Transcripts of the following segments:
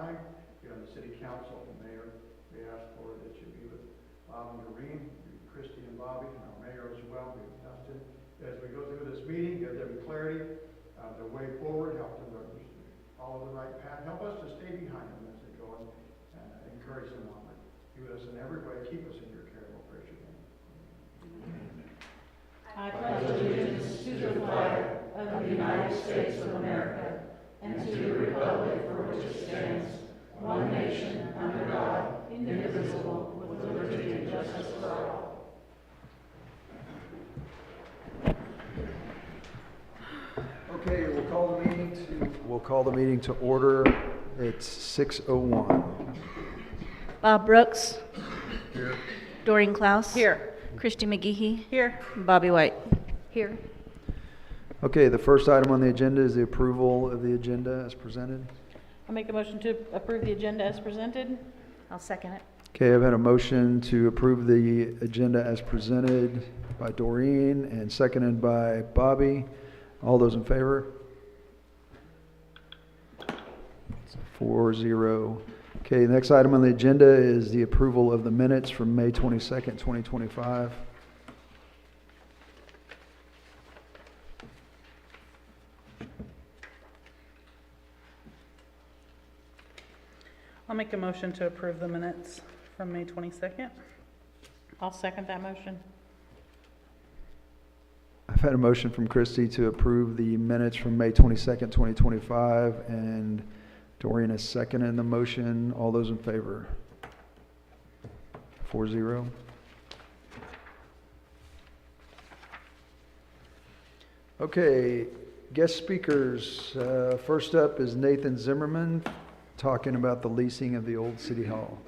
time. Be on the city council, the mayor. We ask for that you be with Bob and Doreen, Christy and Bobby, and our mayor as well, Dustin. As we go through this meeting, give them clarity, the way forward, help them to follow the right path. Help us to stay behind them as they go and encourage them on it. Be with us in every way. Keep us in your care. We'll praise your name. I pledge allegiance to the flag of the United States of America and to the republic for which it stands, one nation, under God, indivisible, with liberty and justice for all. Okay, we'll call the meeting to order. It's 6:01. Bob Brooks. Here. Doreen Klaus. Here. Christy McGehee. Here. Bobby White. Here. Okay, the first item on the agenda is the approval of the agenda as presented. I'll make a motion to approve the agenda as presented. I'll second it. Okay, I've had a motion to approve the agenda as presented by Doreen and seconded by Bobby. All those in favor? 4-0. Okay, the next item on the agenda is the approval of the minutes from May 22nd, 2025. I'll make a motion to approve the minutes from May 22nd. I'll second that motion. I've had a motion from Christy to approve the minutes from May 22nd, 2025, and Doreen is seconding the motion. All those in favor? 4-0. Okay, guest speakers. First up is Nathan Zimmerman talking about the leasing of the old City Hall.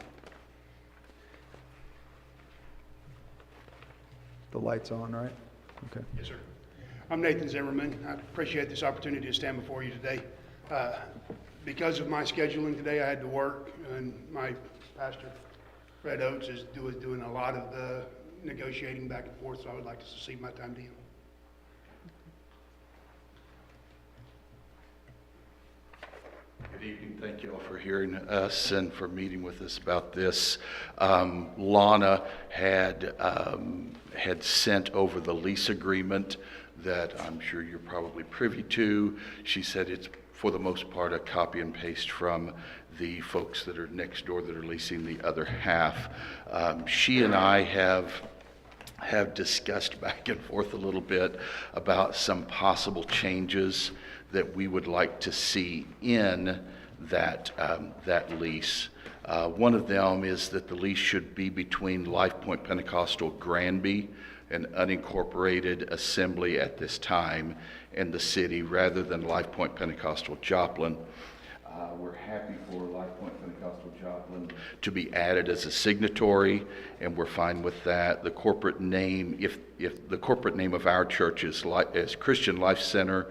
The light's on, right? Okay. Yes, sir. I'm Nathan Zimmerman. I appreciate this opportunity to stand before you today. Because of my scheduling today, I had to work, and my pastor, Fred Oates, is doing a lot of the negotiating back and forth, so I would like to cede my time to him. Good evening. Thank you all for hearing us and for meeting with us about this. Lana had sent over the lease agreement that I'm sure you're probably privy to. She said it's, for the most part, a copy and paste from the folks that are next door that are leasing the other half. She and I have discussed back and forth a little bit about some possible changes that we would like to see in that lease. One of them is that the lease should be between Life Point Pentecostal Granby, an unincorporated assembly at this time, and the city, rather than Life Point Pentecostal Joplin. We're happy for Life Point Pentecostal Joplin to be added as a signatory, and we're fine with that. The corporate name, if the corporate name of our church is Christian Life Center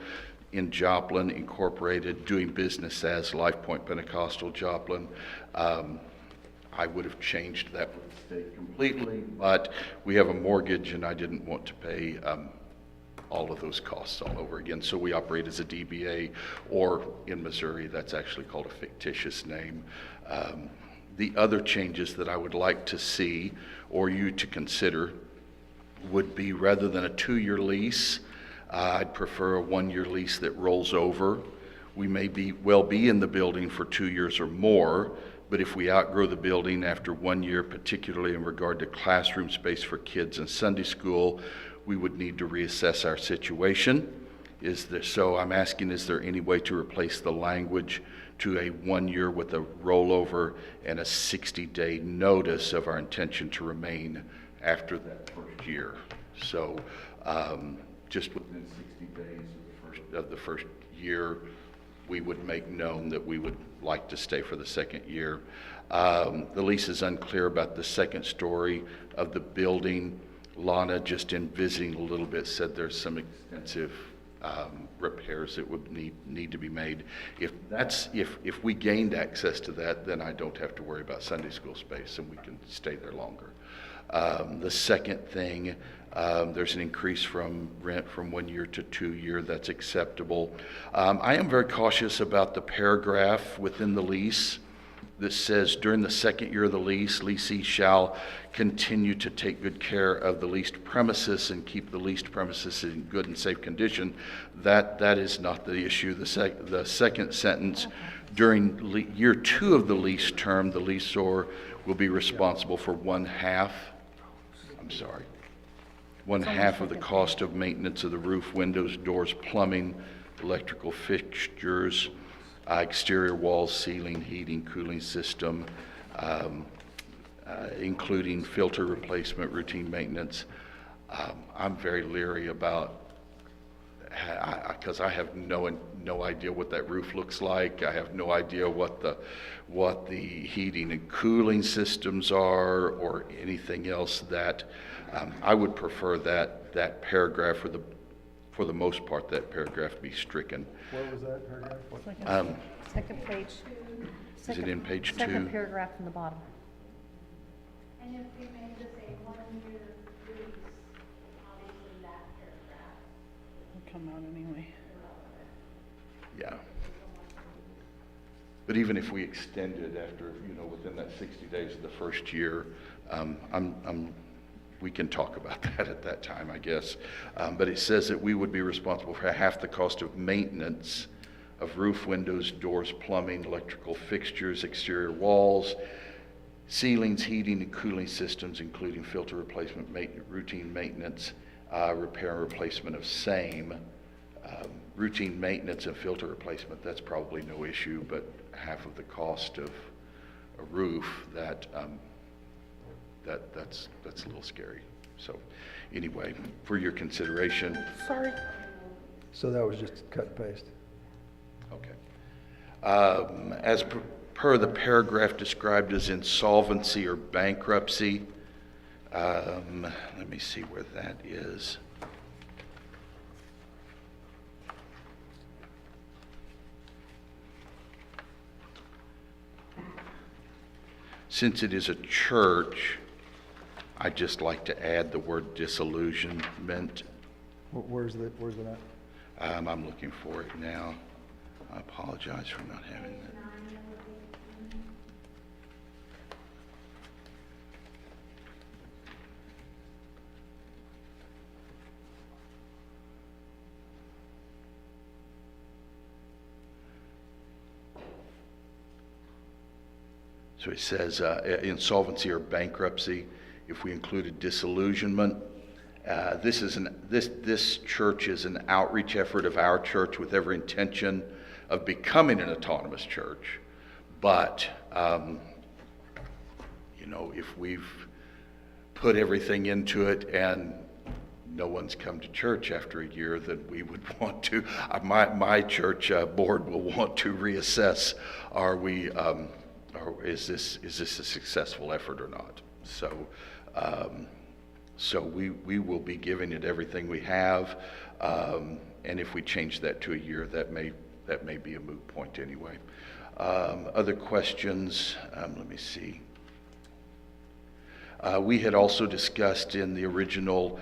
in Joplin, Incorporated, doing business as Life Point Pentecostal Joplin, I would have changed that with the state completely, but we have a mortgage and I didn't want to pay all of those costs all over again. So we operate as a DBA, or in Missouri, that's actually called a fictitious name. The other changes that I would like to see, or you to consider, would be rather than a 2-year lease, I'd prefer a 1-year lease that rolls over. We may well be in the building for 2 years or more, but if we outgrow the building after 1 year, particularly in regard to classroom space for kids and Sunday school, we would need to reassess our situation. So I'm asking, is there any way to replace the language to a 1 year with a rollover and a 60-day notice of our intention to remain after that first year? So just within 60 days of the first year, we would make known that we would like to stay for the second year. The lease is unclear about the second story of the building. Lana, just in visiting a little bit, said there's some extensive repairs that would need to be made. If we gained access to that, then I don't have to worry about Sunday school space and we can stay there longer. The second thing, there's an increase from rent from 1 year to 2 year. That's acceptable. I am very cautious about the paragraph within the lease that says, during the second year of the lease, leasee shall continue to take good care of the leased premises and keep the leased premises in good and safe condition. That is not the issue. The second sentence, during year 2 of the lease term, the leaseor will be responsible for one half of the cost of maintenance of the roof, windows, doors, plumbing, electrical fixtures, exterior walls, ceiling, heating, cooling system, including filter replacement, routine maintenance. I'm very leery about, because I have no idea what that roof looks like. I have no idea what the heating and cooling systems are, or anything else. That I would prefer that paragraph, for the most part, that paragraph be stricken. What was that paragraph? Second page. Is it in page 2? Second paragraph from the bottom. And if we made this a 1-year lease, obviously that paragraph It'll come out anyway. Yeah. But even if we extend it after, within that 60 days of the first year, we can talk about that at that time, I guess. But it says that we would be responsible for half the cost of maintenance of roof, windows, doors, plumbing, electrical fixtures, exterior walls, ceilings, heating and cooling systems, including filter replacement, routine maintenance, repair and replacement of same. Routine maintenance and filter replacement, that's probably no issue, but half of the cost of a roof, that's a little scary. So anyway, for your consideration. Sorry. So that was just cut and paste. Okay. As per the paragraph described as insolvency or bankruptcy, let me see where that is. Since it is a church, I'd just like to add the word disillusionment. Where's it at? I'm looking for it now. I apologize for not having that. So it says insolvency or bankruptcy. If we included disillusionment, this church is an outreach effort of our church with every intention of becoming an autonomous church. But if we've put everything into it and no one's come to church after a year, then we would want to. My church board will want to reassess: is this a successful effort or not? So we will be giving it everything we have, and if we change that to a year, that may be a moot point anyway. Other questions? Let me see. We had also discussed in the original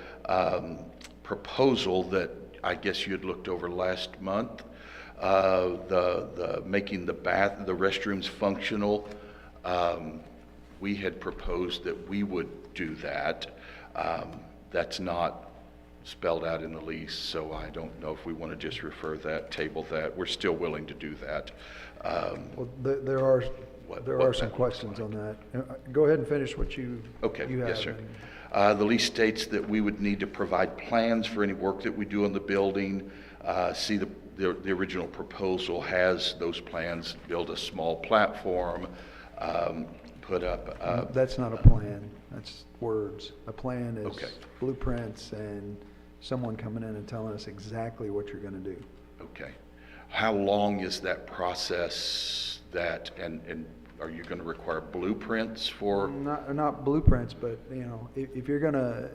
proposal that I guess you had looked over last month, the making the restrooms functional. We had proposed that we would do that. That's not spelled out in the lease, so I don't know if we want to just table that. We're still willing to do that. Well, there are some questions on that. Go ahead and finish what you have. Yes, sir. The lease states that we would need to provide plans for any work that we do on the building. See the original proposal has those plans, build a small platform, put up. That's not a plan. That's words. A plan is Okay. blueprints and someone coming in and telling us exactly what you're going to do. Okay. How long is that process? And are you going to require blueprints for? Not blueprints, but if you're going to,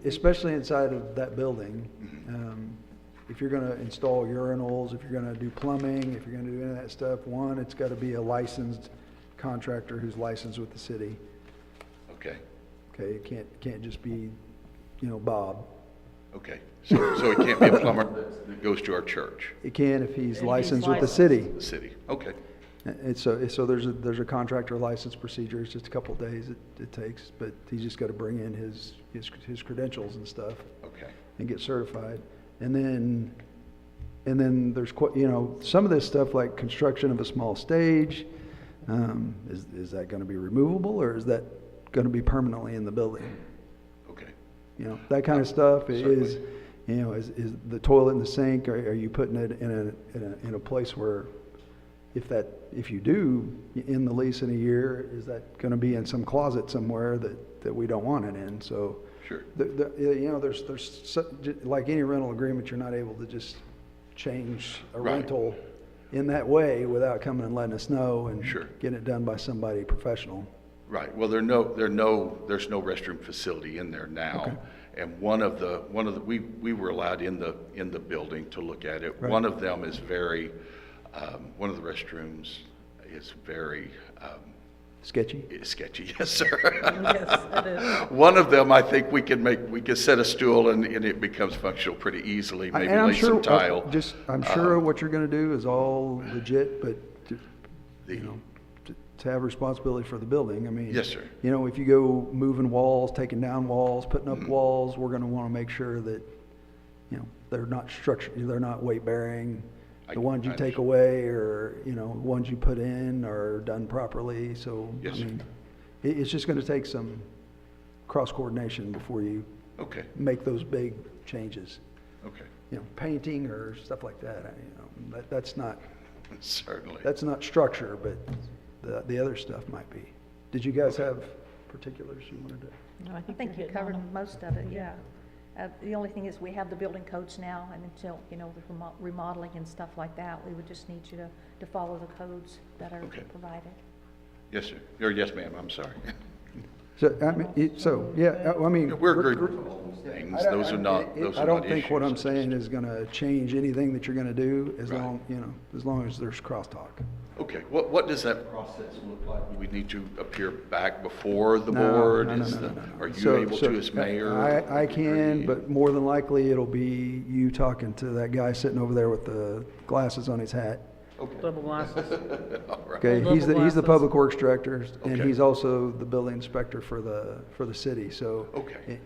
especially inside of that building, if you're going to install urinals, if you're going to do plumbing, if you're going to do any of that stuff, it's got to be a licensed contractor who's licensed with the city. Okay. Okay, it can't just be, Bob. Okay. So it can't be a plumber that goes to our church. It can if he's If he's licensed with the city. The city. Okay. And so there's a contractor license procedure. It's just a couple of days it takes, but he's just got to bring in his credentials and stuff Okay, and get certified. And then there's some of this stuff like construction of a small stage. Is that going to be removable, or is that going to be permanently in the building? okay, That kind of stuff Certainly. is the toilet and the sink, are you putting it in a place where if you do in the lease in a year, is that going to be in some closet somewhere that we don't want it in? So sure, there's like any rental agreement, you're not able to just change a Right. rental in that way without coming and letting us know and Sure. getting it done by somebody professional. right. Well, there's no restroom facility in there now. Okay. And we were allowed in the building to look at it. Right. One of them is one of the restrooms is very Sketchy? sketchy, yes, sir. Yes, it is. One of them, I think we can set a stool and it becomes functional pretty easily, maybe And I'm lay sure, some tile. I'm sure what you're gonna do is all legit, but The- to have responsibility for the building, I mean. Yes, sir. If you go moving walls, taking down walls, putting up Mm-hmm. walls, we're gonna wanna make sure that, they're not structured, they're not weight bearing. I- The ones you I take understand. away or, ones you put in are done properly, so. Yes, sir. It's just gonna take some cross coordination before you Okay, make those big changes. okay, Painting or stuff like that, that's not certainly. structure, but the other stuff might be. Did you guys have particulars you wanted to? No, I think you're you hitting covered on 'em. most of it, yeah. The only thing is, we have the building codes now, and until, the remodeling and stuff like that, we would just need you to follow the codes that are Okay. provided. Yes, sir. Or yes, ma'am, I'm sorry. So, I mean. We're agreed with all those things. Those are not issues. I don't think what I'm saying is gonna change anything that you're gonna do, as Right. long as there's crosstalk. Okay, what does that process look like? Do we need to appear back before the No, board? no, no, Is no, the- no, no. Are you So- able so, to as mayor? I can, agree? but more than likely, it'll be you talking to that guy sitting over there with the glasses on his hat. Okay, Double glasses. all right. Okay, Double he's the glasses. public works director, and Okay. he's also the building inspector for the city, so. Okay.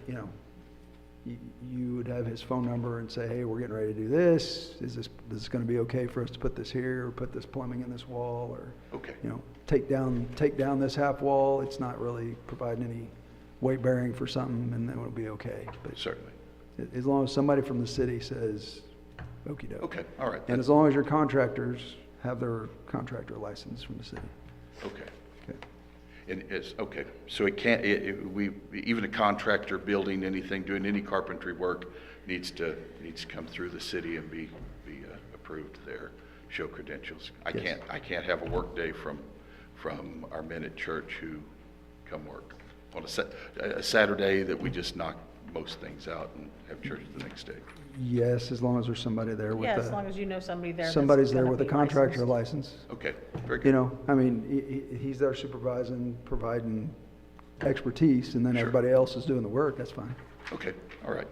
You would have his phone number and say, hey, we're getting ready to do this, is this gonna be okay for us to put this here, or put this plumbing in this wall, or, Okay, take down this half wall, it's not really providing any weight bearing for something, and then it'll be okay. But certainly. as long as somebody from the city says, okey-doke. Okay, all right. And as long as your contractors have their contractor license from the city. Okay. Okay. And it's, okay, so it can't, even a contractor building anything, doing any carpentry work needs to come through the city and be approved there, show credentials. Yes. I can't have a work day from our men at church who come work on a Saturday that we just knock most things out and have church the next day. Yes, as long as there's somebody there with Yeah, as long as you know somebody there. that's somebody's there gonna with a be contractor licensed. license. Okay, very good. I mean, he's there supervising, providing expertise, and then Sure. everybody else is doing the work, that's fine. Okay, all right.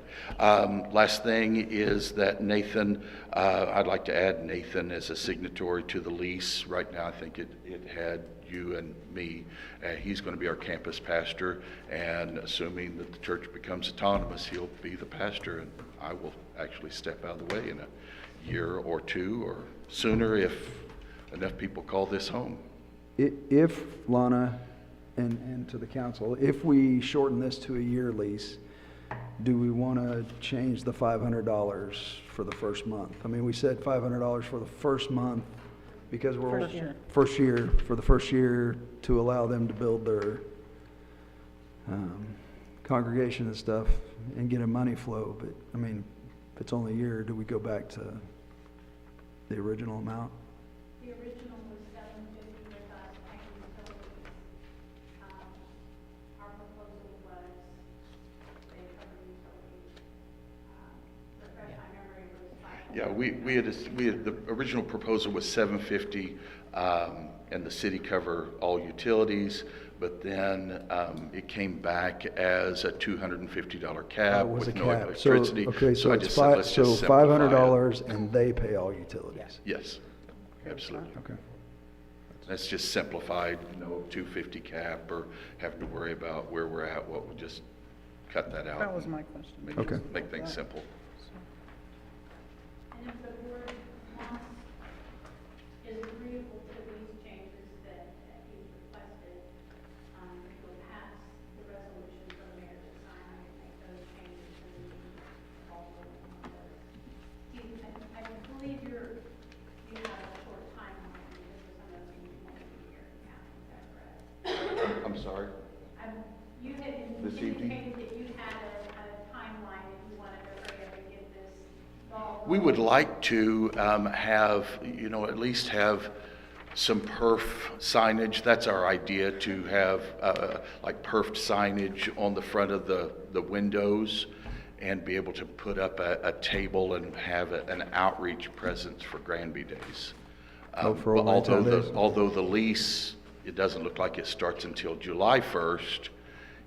Last thing is that Nathan, I'd like to add Nathan as a signatory to the lease. Right now, I think it had you and me. He's going to be our campus pastor, and assuming that the church becomes autonomous, he'll be the pastor, and I will actually step out of the way in a year or two or sooner if enough people call this home. If, Lana, and to the council, if we shorten this to a year lease, do we want to change the $500 for the first month? I mean, we said $500 for the first month because we're. First year. For the first year, to allow them to build their congregation and stuff and get a money flow. But, I mean, if it's only a year, do we go back to the original amount? The original was $750 with us paying utilities. Our proposal was they cover utilities. Refresh my memory, was $500. Yeah, the original proposal was $750, and the city cover all utilities, but then it came back as a $250 cap Was a with no cap. electricity. Okay, so I it's just said, let's just simplify it. $500 and they pay all utilities. Yes, absolutely. Okay. That's just simplified, no 250 cap or having to worry about where we're at, what we'll just cut that out. That was my question. Okay. Make things simple. And if the board wants, is agreeable to these changes that he's requested, we'll pass the resolution for the mayor to sign and make those changes and all of those. I believe you have a short timeline because of some of the things you want to do here now, is that correct? I'm sorry? You had This evening? indicated that you had a timeline that you wanted to hurry up and get this ball. We would like to have, at least have some perf signage. That's our idea, to have like perfed signage on the front of the windows and be able to put up a table and have an outreach presence for Granby Days. Oh, for all Although 19 days? although the lease, it doesn't look like it starts until July 1st,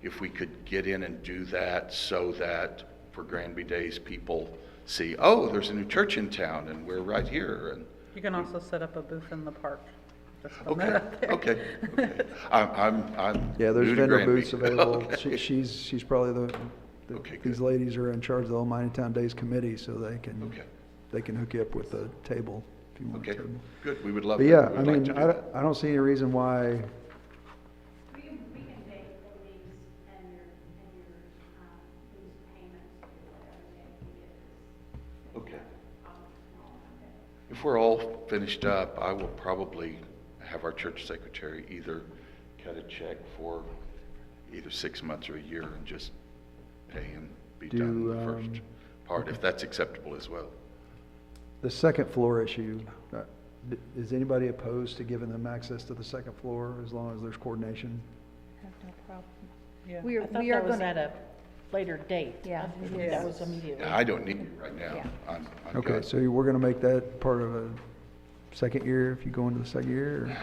if we could get in and do that so that for Granby Days, people see, oh, there's a new church in town and we're right here. And You can also set up a booth in the park. Just throw okay, that out there. okay. I'm Yeah, there's new to vendor Granby. booths available. Okay. She's probably Okay, these good. ladies are in charge of the Old Mining Town Days Committee, so Okay, they can hook you up with a table if you want a okay, table. good. We would love But that. yeah, We I would like mean, to do that. I don't see any reason why, We can take the lease and your lease payments or whatever they can get this. Okay. Okay. If we're all finished up, I will probably have our church secretary either cut a check for either 6 months or a year and just pay and be done the first part, if that's acceptable as well. the second floor issue, is anybody opposed to giving them access to the second floor as long as there's coordination? Have no problem. Yeah. We are- I thought we are that was gonna- at a later date. Yeah, I it think that is. was immediately. Yeah, I don't need it right now. Yeah. I'm Okay, good. so we're gonna make that part of a second year if you go into the second year?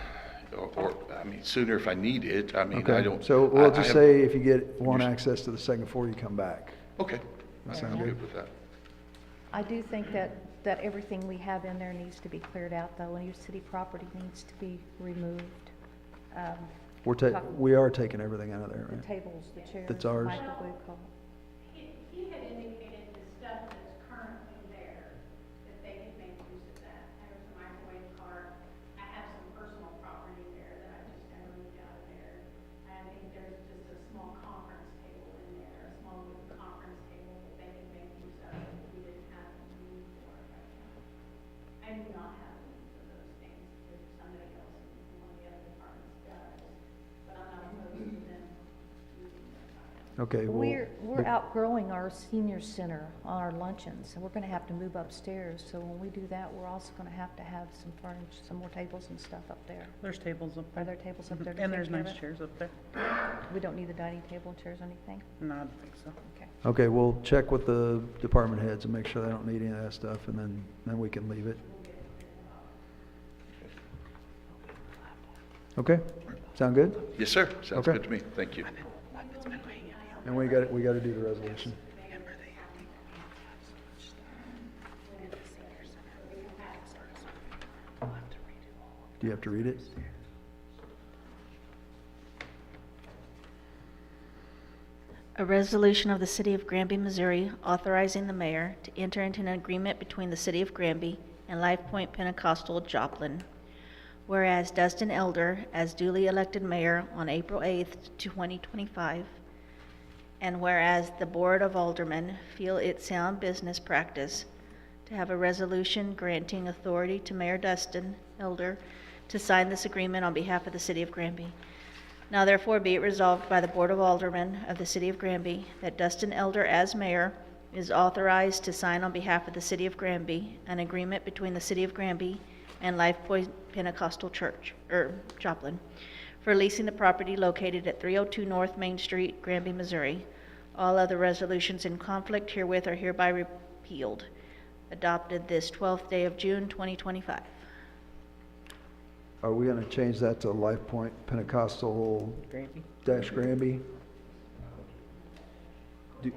Or, I mean, sooner if I need it. I mean, I Okay, don't. so I- we'll I just have- say if you want access to the second floor, you come back. Okay, That I'm sound good good? with that. I do think that everything we have in there needs to be cleared out, though, and your city property needs to be removed. We are taking everything out of there, The right? tables, the chairs. That's ours. microwave co- He had indicated the stuff that's currently there, that they could make use of that. There's a microwave cart. I have some personal property there that I just never moved out of there. I think there's just a small conference table in there, a small wooden conference table that they can make use of if we didn't have a need for it right now. I do not have a need for those things if somebody else in one of the other departments does, but I'm not opposed to them using those items. Okay, well. We're outgrowing our senior center on our luncheons, and we're gonna have to move upstairs, so when we do that, we're also gonna have to have some furniture, some more tables and stuff up there. There's tables up Are there. there tables up there to And take there's care of nice it? chairs up there. We don't need the dining table and chairs or anything? No, I don't think so. Okay. Okay, we'll check with the department heads and make sure they don't need any of that stuff, and then we can leave it. Okay, sound good? Yes, sir. Sounds Okay. good to me. Thank you. And we gotta do the resolution. Do you have to read it? A resolution of the City of Granby, Missouri, authorizing the mayor to enter into an agreement between the City of Granby and Life Point Pentecostal Joplin. Whereas Dustin Elder, as duly elected mayor on April 8th, 2025, and whereas the Board of Aldermen feel it sound business practice to have a resolution granting authority to Mayor Dustin Elder to sign this agreement on behalf of the City of Granby. Now therefore be it resolved by the Board of Aldermen of the City of Granby that Dustin Elder as mayor is authorized to sign on behalf of the City of Granby an agreement between the City of Granby and Life Point Pentecostal Church, Joplin, for leasing the property located at 302 North Main Street, Granby, Missouri. All other resolutions in conflict herewith are hereby repealed. Adopted this 12th day of June, 2025. Are we gonna change that to Life Point Pentecostal Gravy. dash Granby? Do-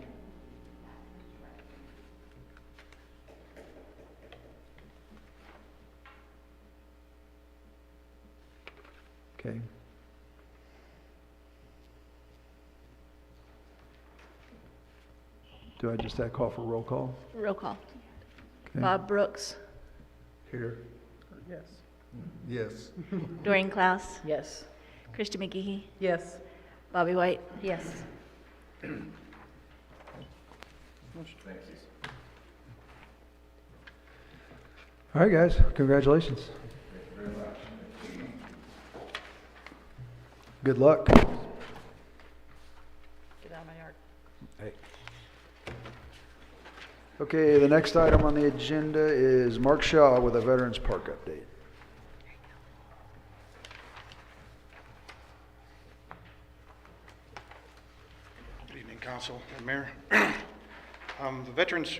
Okay. Do I just call for roll call? Roll call. Okay. Bob Brooks, Here. Yes. Yes. Doreen Klaus, Yes. Christy McGee, Yes. Bobby White. Yes. All right, guys, congratulations. Good luck. Get out of my yard. Hey. Okay, the next item on the agenda is Mark Shaw with a Veterans Park update. Good evening, Council and Mayor. The Veterans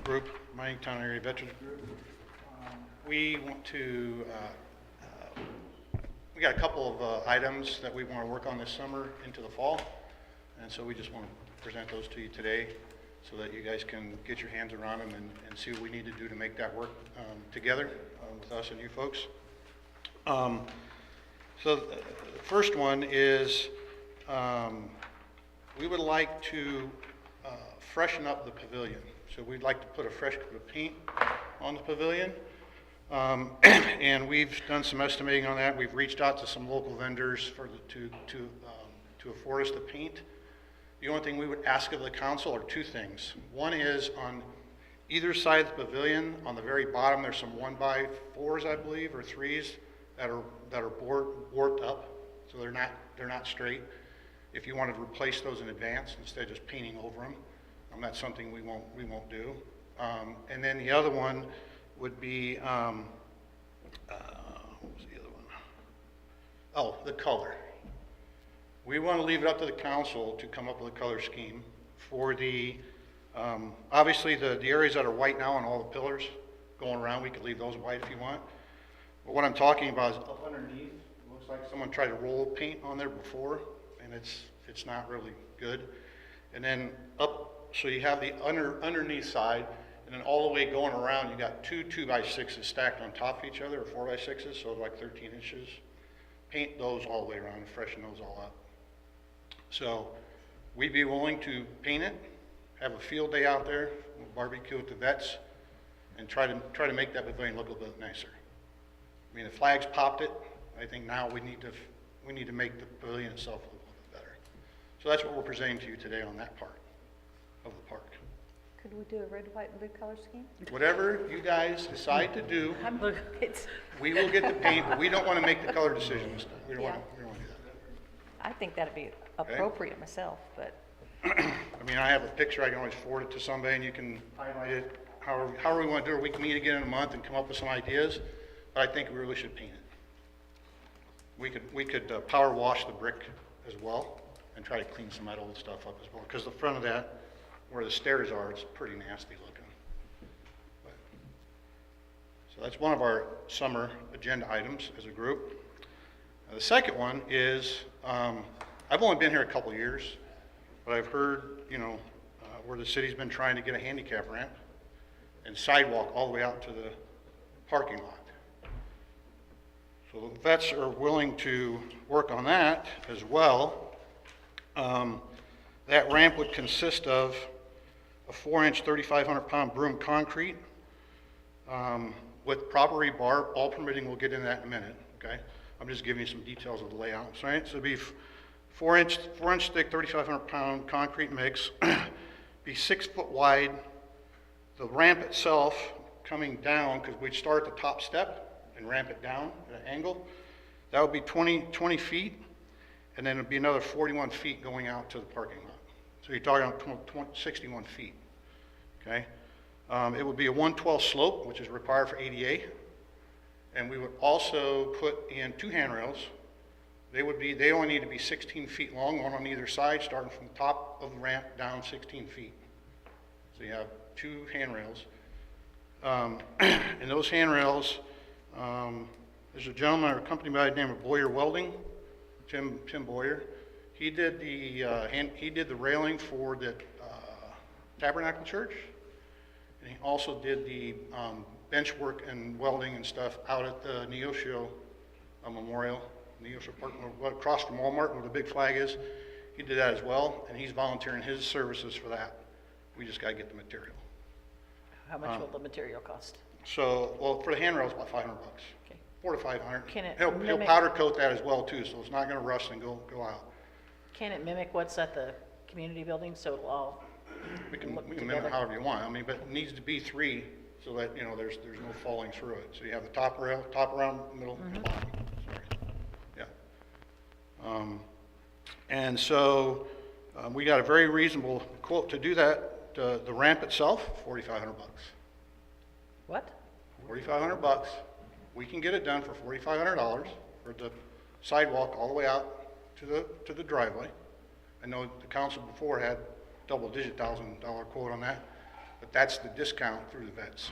Group, Mining-Town Area Veterans Group, we want to, we got a couple of items that we want to work on this summer into the fall, and so we just want to present those to you today so that you guys can get your hands around them and see what we need to do to make that work together with us and you folks. So the first one is we would like to freshen up the pavilion. So we'd like to put a fresh coat of paint on the pavilion. And we've done some estimating on that. We've reached out to some local vendors to afford us the paint. The only thing we would ask of the council are two things. One is on either side of the pavilion, on the very bottom, there's some 1x4s, I believe, or 3s that are warped up, so they're not straight. If you wanted to replace those in advance instead of just painting over them, that's something we won't do. And then the other one would be what was the other one? Oh, the color. We want to leave it up to the council to come up with a color scheme for the obviously the areas that are white now on all the pillars going around. We could leave those white if you want. But what I'm talking about is up underneath. It looks like someone tried to roll paint on there before, and it's not really good. And then up, so you have the underneath side, and then all the way going around, you got two 2x6s stacked on top of each other, or 4x6s, so like 13 inches. Paint those all the way around and freshen those all up. So we'd be willing to paint it, have a field day out there, barbecue with the vets, and try to make that pavilion look a little bit nicer. I mean, the flags popped it. I think now we need to make the pavilion itself look a little bit better. So that's what we're presenting to you today on that part of the park. Could we do a red, white, and blue color scheme? Whatever you guys decide to do, It's, we will get the paint, but we don't want to make the color decision this time. We don't want Yeah. to do that. I think that'd be appropriate myself, but I mean, I have a picture, I can always forward it to somebody and you can highlight it however we want to do it. We can meet again in a month and come up with some ideas, but I think we really should paint it. We could power wash the brick as well and try to clean some of that old stuff up as well, because the front of that, where the stairs are, it's pretty nasty looking. But, so that's one of our summer agenda items as a group. The second one is, I've only been here a couple years, but I've heard, where the city's been trying to get a handicap ramp and sidewalk all the way out to the parking lot. So the vets are willing to work on that as well. That ramp would consist of a 4-inch, 3,500-pound broom concrete with proper rebar, all permitting. We'll get into that in a minute, okay? I'm just giving you some details of the layout, right? So it'd be 4-inch thick, 3,500-pound concrete mix, be 6 foot wide. The ramp itself coming down, because we'd start at the top step and ramp it down at an angle, that would be 20 feet, and then it'd be another 41 feet going out to the parking lot. So you're talking about 61 feet, okay? It would be a 1/12 slope, which is required for ADA, and we would also put in 2 handrails. They only need to be 16 feet long, one on either side, starting from the top of the ramp down 16 feet. So you have 2 handrails. And those handrails, there's a gentleman accompanied by the name of Boyer Welding, Tim Boyer. He did the railing for the Tabernacle Church, and he also did the bench work and welding and stuff out at the Neosho a memorial in the Eagleshire Park, across from Walmart where the big flag is. He did that as well, and he's volunteering his services for that. We just gotta get the material. How much will the material cost? So, well, for the handrails, about $500. Okay. 400 to 500. Can it He'll mimic- powder coat that as well too, so it's not gonna rust and go out. Can it mimic what's at the community building, so it'll all, We can Look mimic together. it however you want, I mean, but it needs to be 3 so that, you know, there's no falling through it. So you have the top rail, top around, middle, and bottom, sorry. Yeah. And so, we got a very reasonable quote to do that. The ramp itself, $4,500. what? $4,500. We can get it done for $4,500 for the sidewalk all the way out to the driveway. I know the council before had double-digit $1,000 quote on that, but that's the discount through the vets.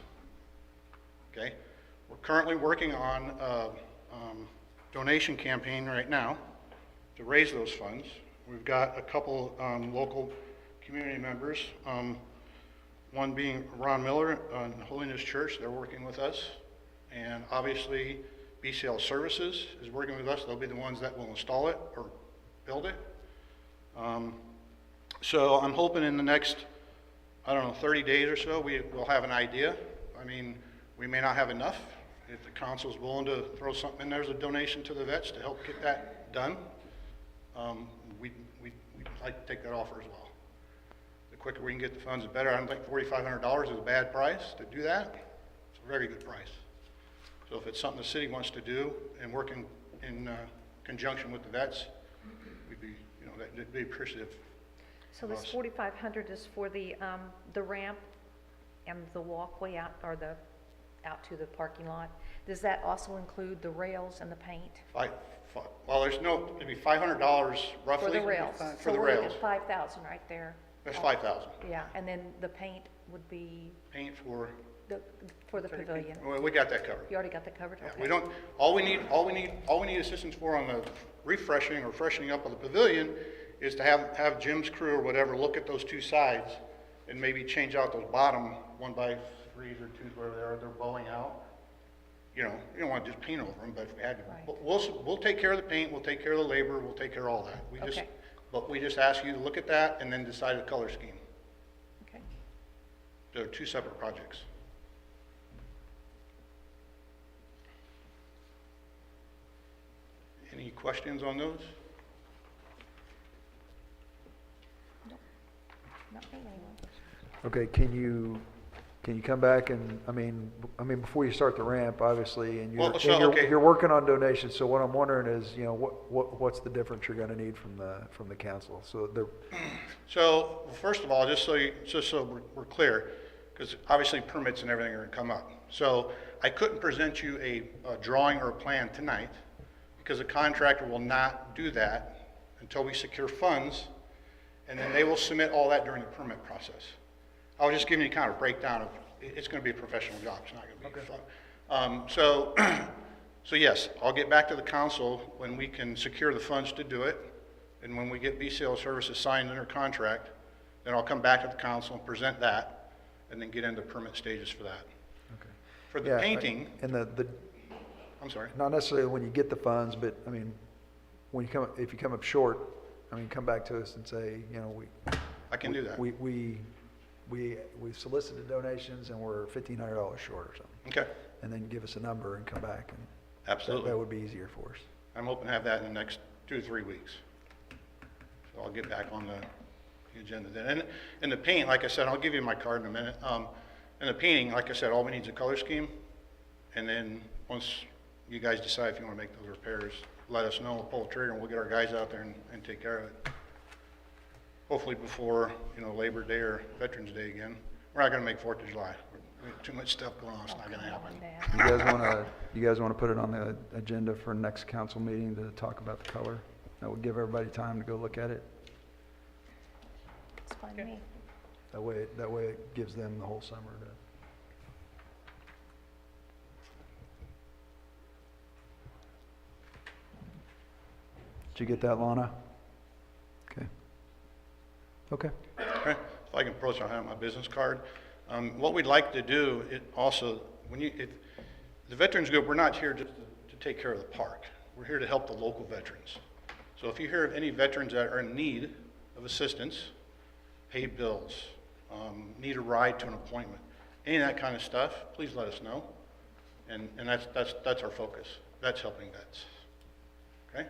Okay? We're currently working on a donation campaign right now to raise those funds. We've got a couple local community members, one being Ron Miller on Holiness Church. They're working with us. And obviously, BCL Services is working with us. They'll be the ones that will install it or build it. So I'm hoping in the next, 30 days or so, we'll have an idea. I mean, we may not have enough. If the council's willing to throw something in there as a donation to the vets to help get that done, we'd like to take that offer as well. The quicker we can get the funds, the better. I don't think $4,500 is a bad price to do that. It's a very good price. So if it's something the city wants to do and work in conjunction with the vets, we'd be, they'd be appreciative. So this 4,500 is for the ramp and the walkway out, or out to the parking lot. Does that also include the rails and the paint? Well, it'd be $500 roughly. For the rails? For the So rails. we're at 5,000 right there. That's $5,000. Yeah, and then the paint would be Paint for, for the pavilion. well, we got that covered. You already got that covered? Yeah, Okay. we don't, all we need assistance for on the refreshing or freshening up of the pavilion is to have Jim's crew or whatever look at those two sides and maybe change out those bottom 1x3s or 2s, whatever they're bowing out. You don't want to just paint over them, but if we had to, Right. we'll take care of the paint, we'll take care of the labor, we'll take care of all that. Okay. But we just ask you to look at that and then decide the color scheme. Okay. They're two separate projects. Any questions on those? Not me anymore. Okay, can you come back and, I mean, before you start the ramp, obviously, and Well, so, okay. you're working on donations, so what I'm wondering is, what's the difference you're gonna need from the council? So, first of all, just so we're clear, because obviously permits and everything are gonna come up. So, I couldn't present you a drawing or a plan tonight, because the contractor will not do that until we secure funds, and then they will submit all that during the permit process. I was just giving you kind of a breakdown of, it's gonna be a professional job, it's not gonna be fun. So yes, I'll get back to the council when we can secure the funds to do it, and when we get BCL Services signed under contract, then I'll come back to the council and present that, and then get into permit stages for that. Okay. For the Yeah, painting, And I'm sorry, not necessarily when you get the funds, but, I mean, if you come up short, come back to us and say, I can do that. we solicited donations and we're $1,500 short or something. Okay, And then give us a number and come back, and absolutely. that would be easier for us. I'm hoping to have that in the next 2 to 3 weeks. So I'll get back on the agenda then. And the paint, like I said, I'll give you my card in a minute. And the painting, like I said, all we need is a color scheme. And then once you guys decide if you want to make those repairs, let us know, we'll pull the trigger, and we'll get our guys out there and take care of it. Hopefully before, Labor Day or Veterans Day again. We're not going to make 4th of July. We have too much stuff going on, it's not going to happen. You guys wanna put it on the agenda for next council meeting to talk about the color? That would give everybody time to go look at it. It's fine with me. That way it gives them the whole summer to. Did you get that, Lana? Okay. Okay. Okay, if I can approach, I have my business card. What we'd like to do, the Veterans Group, we're not here just to take care of the park. We're here to help the local veterans. So if you hear of any veterans that are in need of assistance, pay bills, need a ride to an appointment, any of that kind of stuff, please let us know. And that's our focus. That's helping vets. Okay?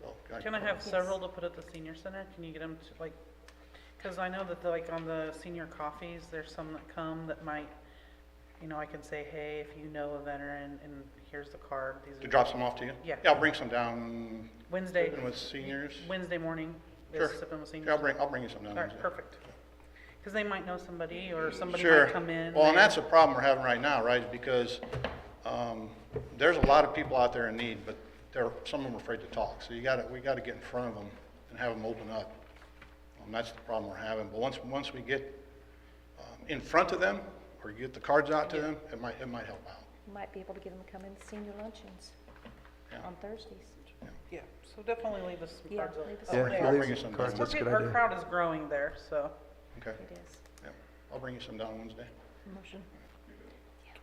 So, Can I have several to put at the senior center? Can you get them to like, because I know that like on the senior coffees, there's some that come that might, I can say, hey, if you know a veteran and here's the card. These to are drop some off to you? Yeah. Yeah, I'll bring some down. Wednesday. Sipping with seniors. Wednesday morning. Sure. Is sipping with seniors. Yeah, I'll bring you some down All right, Wednesday. perfect. Because they might know somebody or somebody Sure. might come in. Well, and they- that's a problem we're having right now, right? Because there's a lot of people out there in need, but some of them are afraid to talk. So we gotta get in front of them and have them open up. That's the problem we're having. But once we get in front of them or get the cards out to them, it might help out. Might be able to get them to come in to senior luncheons Yeah. on Thursdays. Yeah, so definitely leave us some Yeah, cards. leave us Yeah, some if you I'll leave bring you some some cards, down. that's a good Our idea. crowd is growing there, so. Okay. It is. Yeah. I'll bring you some down Wednesday. Motion.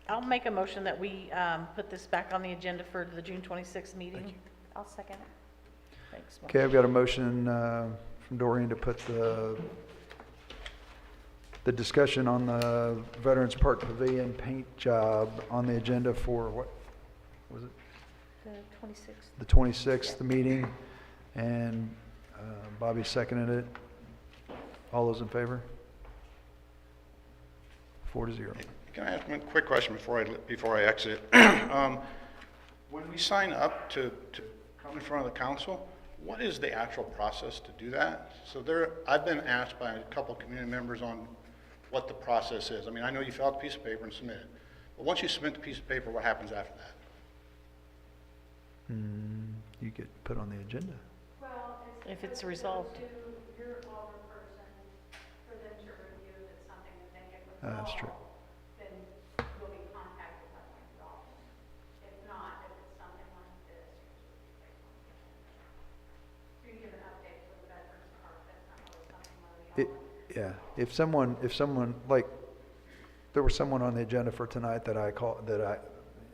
I'll make a motion that we put this back on the agenda for the June 26th meeting. I'll second it. Thanks. Mark. Okay, I've got a motion from Doreen to put the discussion on the Veterans Park Pavilion paint job on the agenda for what was it? The 26th. The 26th meeting, and Bobby seconded it. All those in favor? 4-0. Can I ask one quick question before I exit? When we sign up to come in front of the council, what is the actual process to do that? So I've been asked by a couple community members on what the process is. I mean, I know you fill out a piece of paper and submit it, but once you submit the piece of paper, what happens after that? You get put on the agenda. Well, If it's goes resolved. to your alder person for them to review, if it's something that they can resolve. That's true. Then you'll be contacted by my office. If not, if it's something like this, so you give an update for the Veterans Park, that's not really something where the Yeah, if someone, like, there was someone on the agenda for tonight that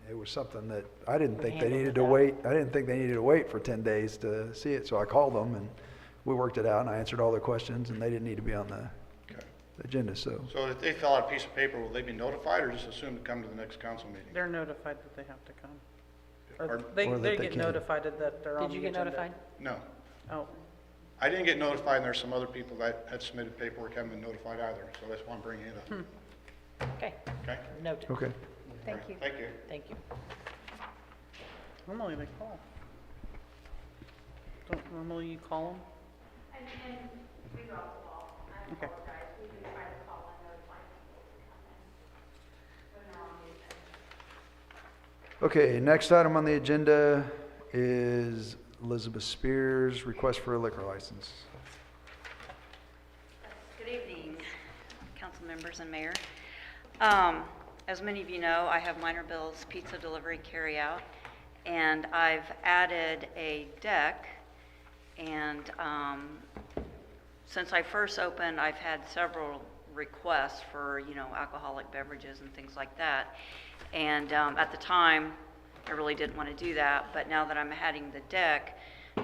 it was something that I didn't think they handled needed it to out. wait, I didn't think they needed to wait for 10 days to see it, so I called them and we worked it out and I answered all their questions and they didn't need to be on the Okay. agenda, so. So if they fill out a piece of paper, will they be notified or just assume to come to the next council meeting? They're notified that they have to come. Or Pardon? they Or that they they get can. notified that they're on Did the you get agenda. notified? No. Oh, I didn't get notified, and there's some other people that had submitted paperwork haven't been notified either, so that's why I'm bringing it up. okay, Okay? noted. Okay. Thank you. Thank you. Thank you. Normally they call. Don't normally you call them? And we drop the ball. I Okay. apologize. We do try to call and notify people to come in when they're on the agenda. Okay, next item on the agenda is Elizabeth Spears' request for a liquor license. Good evening, council members and mayor. As many of you know, I have Minor Bill's Pizza Delivery Carryout, and I've added a deck, and since I first opened, I've had several requests for, alcoholic beverages and things like that. And at the time, I really didn't want to do that, but now that I'm adding the deck,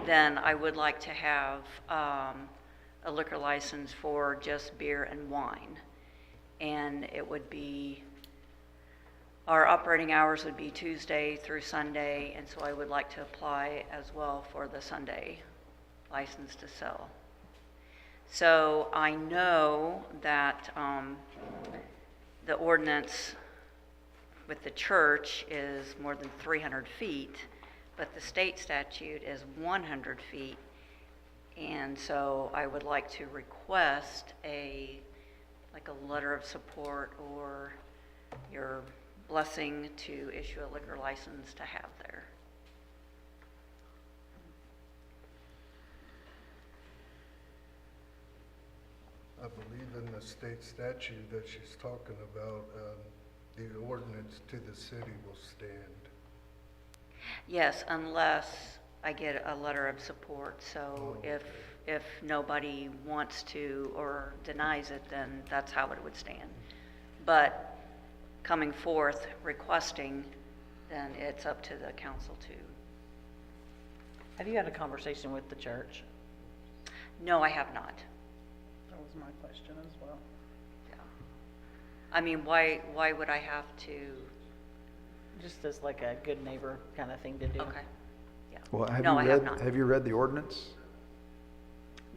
then I would like to have a liquor license for just beer and wine. And it would be, our operating hours would be Tuesday through Sunday, and so I would like to apply as well for the Sunday license to sell. So I know that the ordinance with the church is more than 300 feet, but the state statute is 100 feet. And so I would like to request a letter of support or your blessing to issue a liquor license to have there. I believe in the state statute that she's talking about, the ordinance to the city will stand. Yes, unless I get a letter of support. So if nobody wants to or denies it, then that's how it would stand. But coming forth requesting, then it's up to the council to Have you had a conversation with the church? No, I have not. That was my question as well. Yeah. I mean, why would I have to? Just as like a good neighbor kind of thing to do? Okay. Yeah. Well, No, I have not. have you read the ordinance?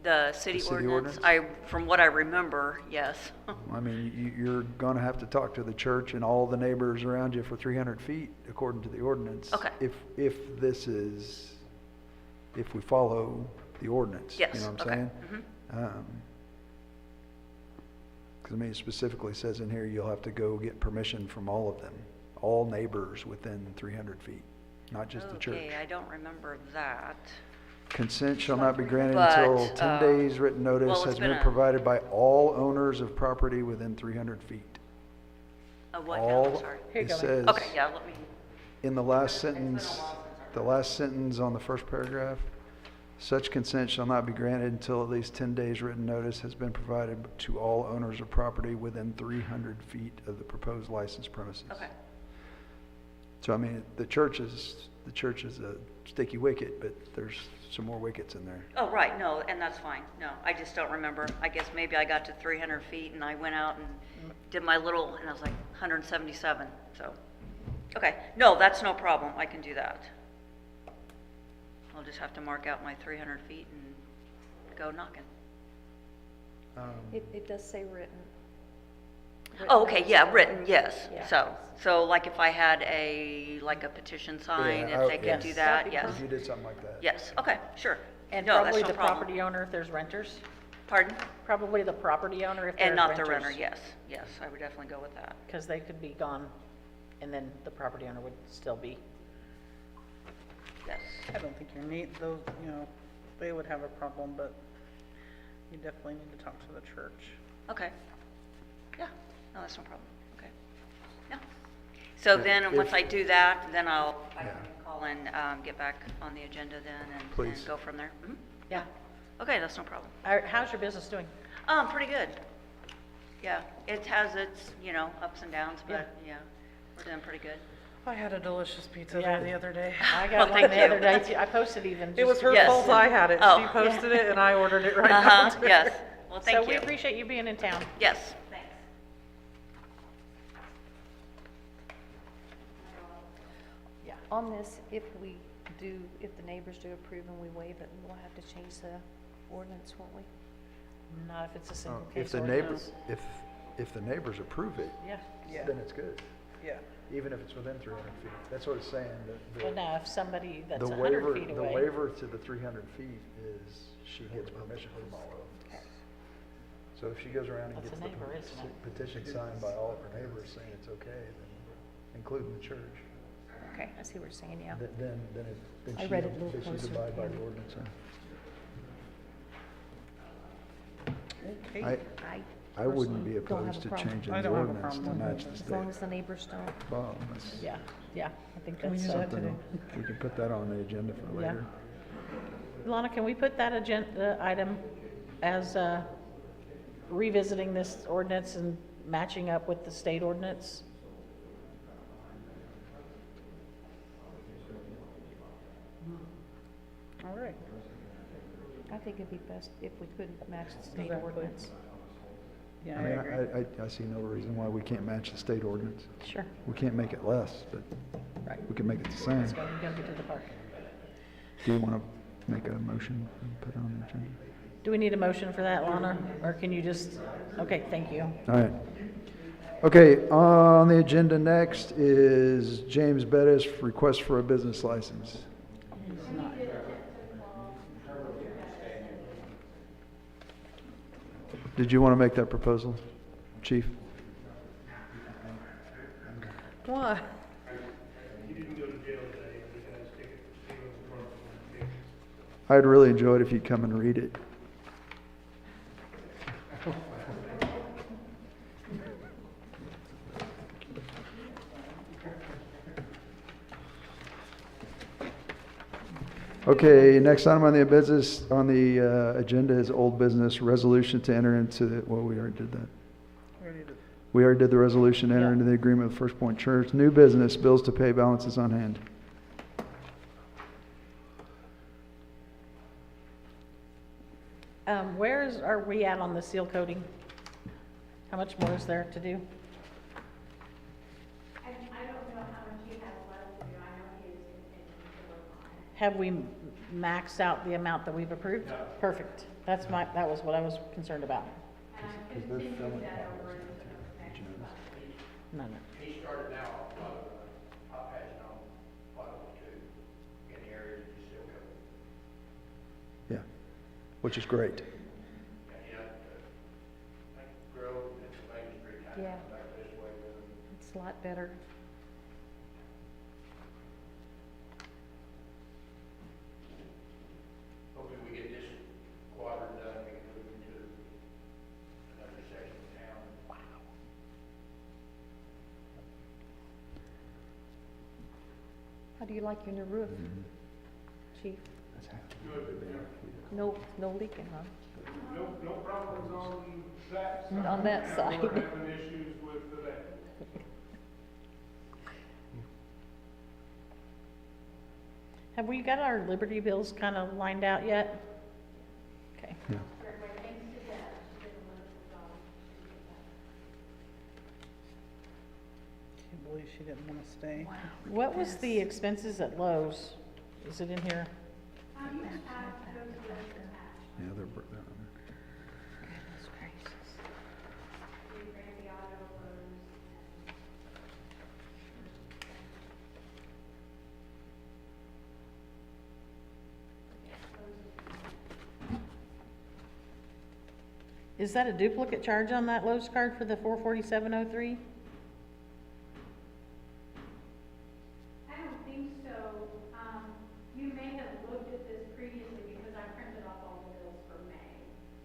The city city ordinance, ordinance? from what I remember, yes. I mean, you're gonna have to talk to the church and all the neighbors around you for 300 feet, according to the ordinance. Okay. If we follow the ordinance. Yes, You know what I'm okay. saying? Mhm. Because, I mean, it specifically says in here, you'll have to go get permission from all of them, all neighbors within 300 feet, not just the church. Okay, I don't remember that. Consent shall not be granted But, until 10 days written notice well, it's has been been a- provided by all owners of property within 300 feet. What now, All, I'm sorry? Here you it go, says, Okay, yeah, let me, in the last It's been a sentence, while since I the last sentence on the first paragraph, such consent shall not be granted until at least 10 days written notice has been provided to all owners of property within 300 feet of the proposed licensed premises. okay. So, I mean, the church is a sticky wicket, but there's some more wickets in there. Oh, right, no, and that's fine. No, I just don't remember. I guess maybe I got to 300 feet and I went out and did my little, and I was like 177, so. Okay, no, that's no problem. I can do that. I'll just have to mark out my 300 feet and go knocking. It does say written. Oh, okay, yeah, written, yes. Yeah. So like if I had like a petition sign, Yeah, if they could yes. do that, yes. If you did something like that. Yes, okay, sure. And No, that's probably no the problem. property owner if there's renters? Pardon? Probably the property owner if there's And renters. not the renter, yes, yes, I would definitely go with that. Because they could be gone, and then the property owner would still be. Yes. I don't think you need those, they would have a problem, but you definitely need to talk to the church. Okay. Yeah, no, that's no problem, okay. Yeah. So then, once I do that, then I can call and get back on the agenda then and Please. go from there. Mhm. Yeah. Okay, that's no problem. How's your business doing? Pretty good. Yeah, it has its, ups and downs, but yeah, we're doing pretty good. I had a delicious pizza Yeah. there the other day. I Well, got one thank the you. other day too. I posted even. It was just- her Yes. fault I had it. Oh. She posted it and I ordered it right now. Uh-huh, yes. Well, thank So we you. appreciate you being in town. Yes, thanks. Yeah. On this, if the neighbors do approve and we waive it, we'll have to change the ordinance, won't we? Not if it's a single If case the neighbors, ordinance. if the neighbors approve it, Yeah. Yeah. then it's good, Yeah. even if it's within 300 feet. That's what it's saying. Well, now, if somebody that's The 100 waiver, feet the away. waiver to the 300 feet is she gets permission from all of them. So if she goes around and That's gets a the neighbor, isn't it? petition signed by all of her neighbors saying it's okay, then, including the church, Okay, I see what you're saying, yeah. then I read it a little she's closer, abide by yeah. the ordinance. Okay. I wouldn't be personally don't have opposed a to problem. changing I the don't have a ordinance to problem. match the As long state. as the neighbors don't. Well, that's Yeah, I think Can we that's do that something. today? we can put that on the agenda for Yeah. later. Lana, can we put that agenda item as revisiting this ordinance and matching up with the state ordinance? All right. I think it'd be best if we could match the state Exactly. ordinance. Yeah, I I mean, agree. I see no reason why we can't match the state ordinance. Sure. We can't make it less, but Right. we can make it the same. Let's go, we gotta get to the park. Do you want to make a motion and put it on the agenda? Do we need a motion for that, Lana? Or can you just, okay, thank you. All right. Okay, on the agenda next is James Bettis, request for a business license. Did you want to make that proposal, Chief? Why? I'd really enjoy it if you'd come and read it. Okay, next item on the business, on the agenda is old business resolution to enter into, well, we already did that. We already did the resolution, to enter Yeah. into the agreement with First Point Church. New business, bills to pay, balances on hand. Are we at on the seal coating? How much more is there to do? I don't know how much he has left to do, I know he is continuing to work on it. Have we maxed out the amount that we've approved? Perfect. That was what I was concerned about. And I'm continuing that over into the next month. No. He started now, hot patching on pothole too, in the areas that you still go. Yeah, which is great. Like Grove, Pennsylvania Street, kind Yeah. of back this way with them. It's a lot better. Hopefully we get this quadrant done, we can move into another section of town. How do you like your new roof, Chief? Good, yeah. No leaking, huh? No problems on that side. On that And side. we're having issues with the that. Have we got our Liberty bills kind of lined out yet? Okay. Everybody thanks to Deb, she did a wonderful job. Can't believe she didn't want to stay. What was the expenses at Lowe's? Is it in here? You have those lists attached, Yeah, they're on Goodness gracious. the Granby Auto, Lowe's, Is that a duplicate charge on that Lowe's card for the 44703? I don't think so. You may have looked at this previously because I printed off all the bills for May.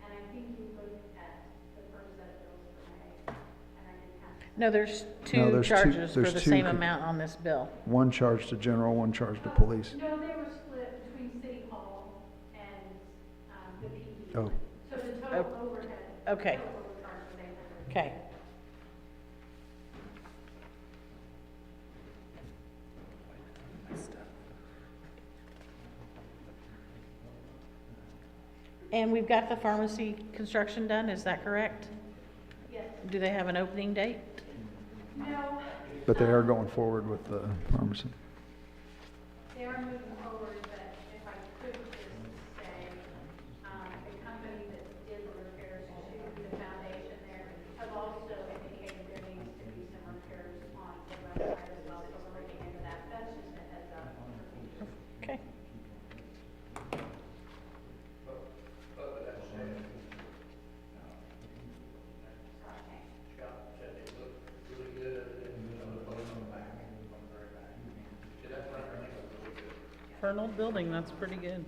And I think you looked at the first set of bills for May, and I didn't have. No, there's No, two there's two- charges for there's the two same co- amount on this bill. One charge to general, one charge to police. No, they were split between City Hall and, the PD. Oh. So the total overhead. Okay. Total overcharge was $800. Okay. And we've got the pharmacy construction done, is that correct? Yes. Do they have an opening date? No, But they are going forward with the pharmacy. they are moving forward, but if I could just say, the company that did the repairs to the foundation there have also indicated there needs to be some repairs on the website as well, so we're looking into that. That's just a heads up. Okay. Scott said they look really good, and some of the photos on the back, on the very back. See, that front, I think, looks really good. For an old building, that's pretty good.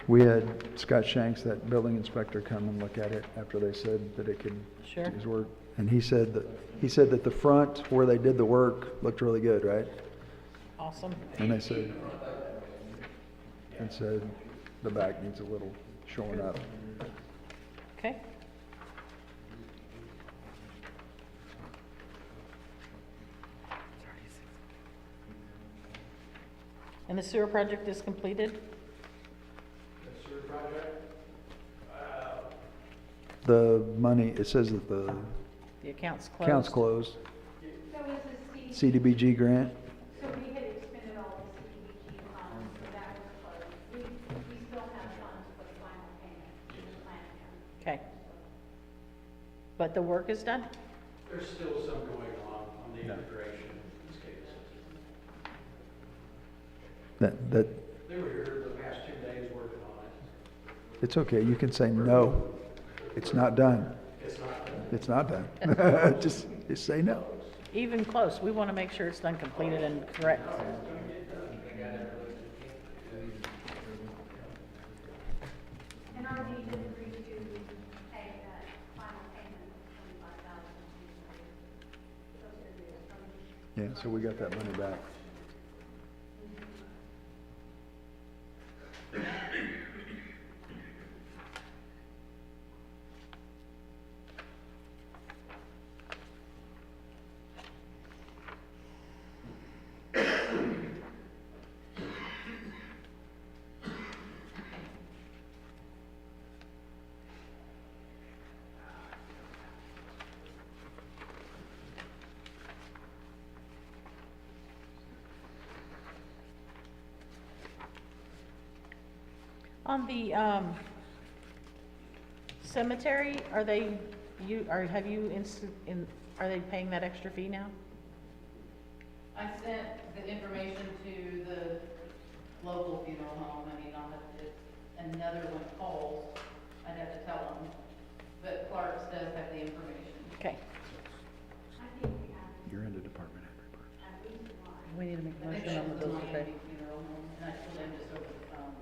We had Scott Shanks, that building inspector, come and look at it after they said that it could Sure. use work. And he said that the front where they did the work looked really good, right? Awesome. And they said the back needs a little showing up. Okay. And the sewer project is completed? The sewer project, The money, it says that the The account's closed? account's closed. So is the CDBG grant, So we had expended all the CDBG funds, so that was closed. We still have funds for the final payment in the plan account. Okay. But the work is done? there's still some going on the integration of these cases. that, They were here the past 2 days working on it. it's okay, you can say, no, it's not done. It's not done. It's not done. Just say no. Even close, we want to make sure it's done, completed, and correct. And RD did agree to pay that final payment of $25,000. Yeah, so we got that money back. On the, cemetery, are they, are they paying that extra fee now? I sent the information to the local funeral home. I mean, if another one calls, I'd have to tell them. But Clark's does have the information. Okay. I think we have You're in the department head report. at least one. We need to make a I think motion on that the was bills the to pay. Miami funeral home, and I told them just over the phone.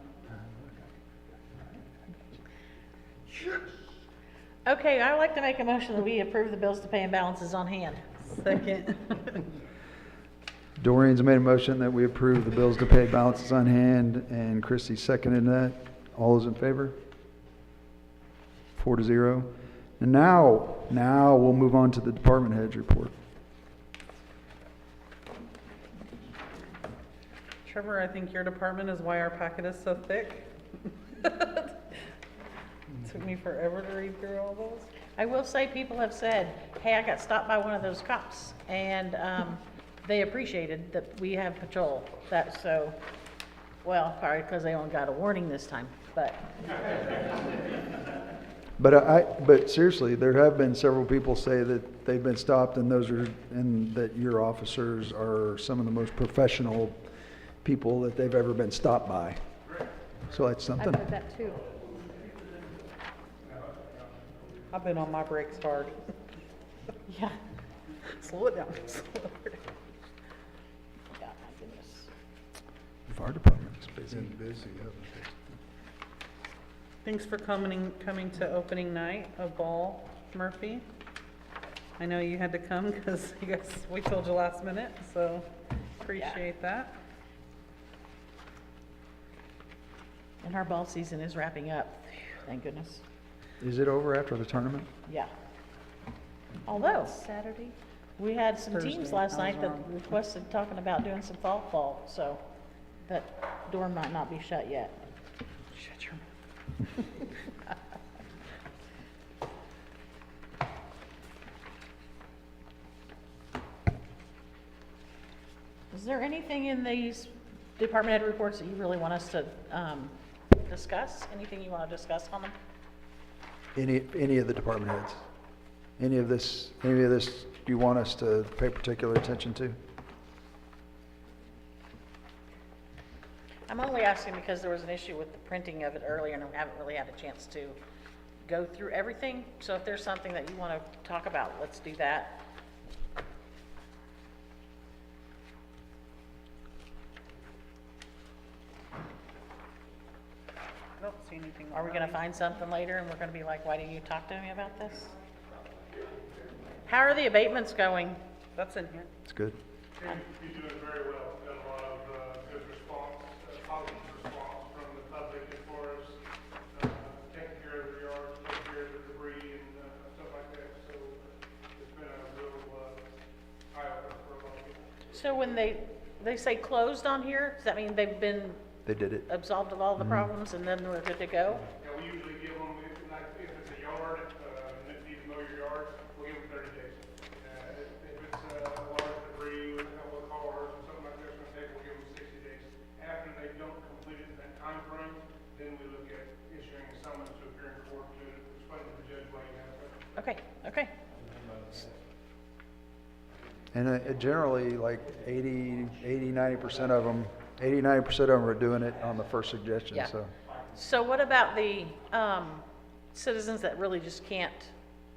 Okay, I'd like to make a motion that we approve the bills to pay and balances on hand. Second. Doreen's made a motion that we approve the bills to pay, balances on hand, and Christie seconded that. All those in favor? 4-0. And now we'll move on to the department heads report. Trevor, I think your department is why our packet is so thick. Took me forever to read through all those. I will say, people have said, hey, I got stopped by one of those cops, and they appreciated that we have patrol. That's so, well, probably because they only got a warning this time, but. But seriously, there have been several people say that they've been stopped, and that your officers are some of the most professional people that they've ever been stopped by. So that's I've something. heard that too. I've been on my brakes hard. Yeah. Slow it down. Slow it down. Yeah, my goodness. Fire department's busy. Been busy, haven't they? Thanks for coming to opening night of Ball, Murphy. I know you had to come because we told you last minute, so appreciate that. And our ball season is wrapping up, thank goodness. Is it over after the tournament? Yeah. Although, Saturday? we had some teams Thursday, last I night was that wrong. requested talking about doing some fall, so that door might not be shut yet. Shut your mouth. Is there anything in these department head reports that you really want us to discuss? Anything you want to discuss on them? Any of the department heads? Any of this you want us to pay particular attention to? I'm only asking because there was an issue with the printing of it earlier, and we haven't really had a chance to go through everything. So if there's something that you want to talk about, let's do that. I don't see anything. Are we going to find something later, and we're going to be like, why didn't you talk to me about this? How are the abatements going? That's in here. It's good. You're doing very well. Got a lot of good response, positive response from the public as far as taking care of their yards, taking care of the debris and stuff like that. So it's been a real eye-opener for a lot of people. So when they say closed on here, does that mean they've been They did it. absolved of all the problems and then we're good to go? Yeah, we usually give them, like, if it's a yard, and it needs to mow your yard, we'll give them 30 days. If it's large debris with a couple of cars or something like that, it's gonna take, we'll give them 60 days. After they don't complete it in that time frame, then we look at issuing a summons to appear in court to explain to the judge why you have it. Okay, okay. And generally, like 90% of them are doing it on the first suggestion, Yeah. so. So what about the citizens that really just can't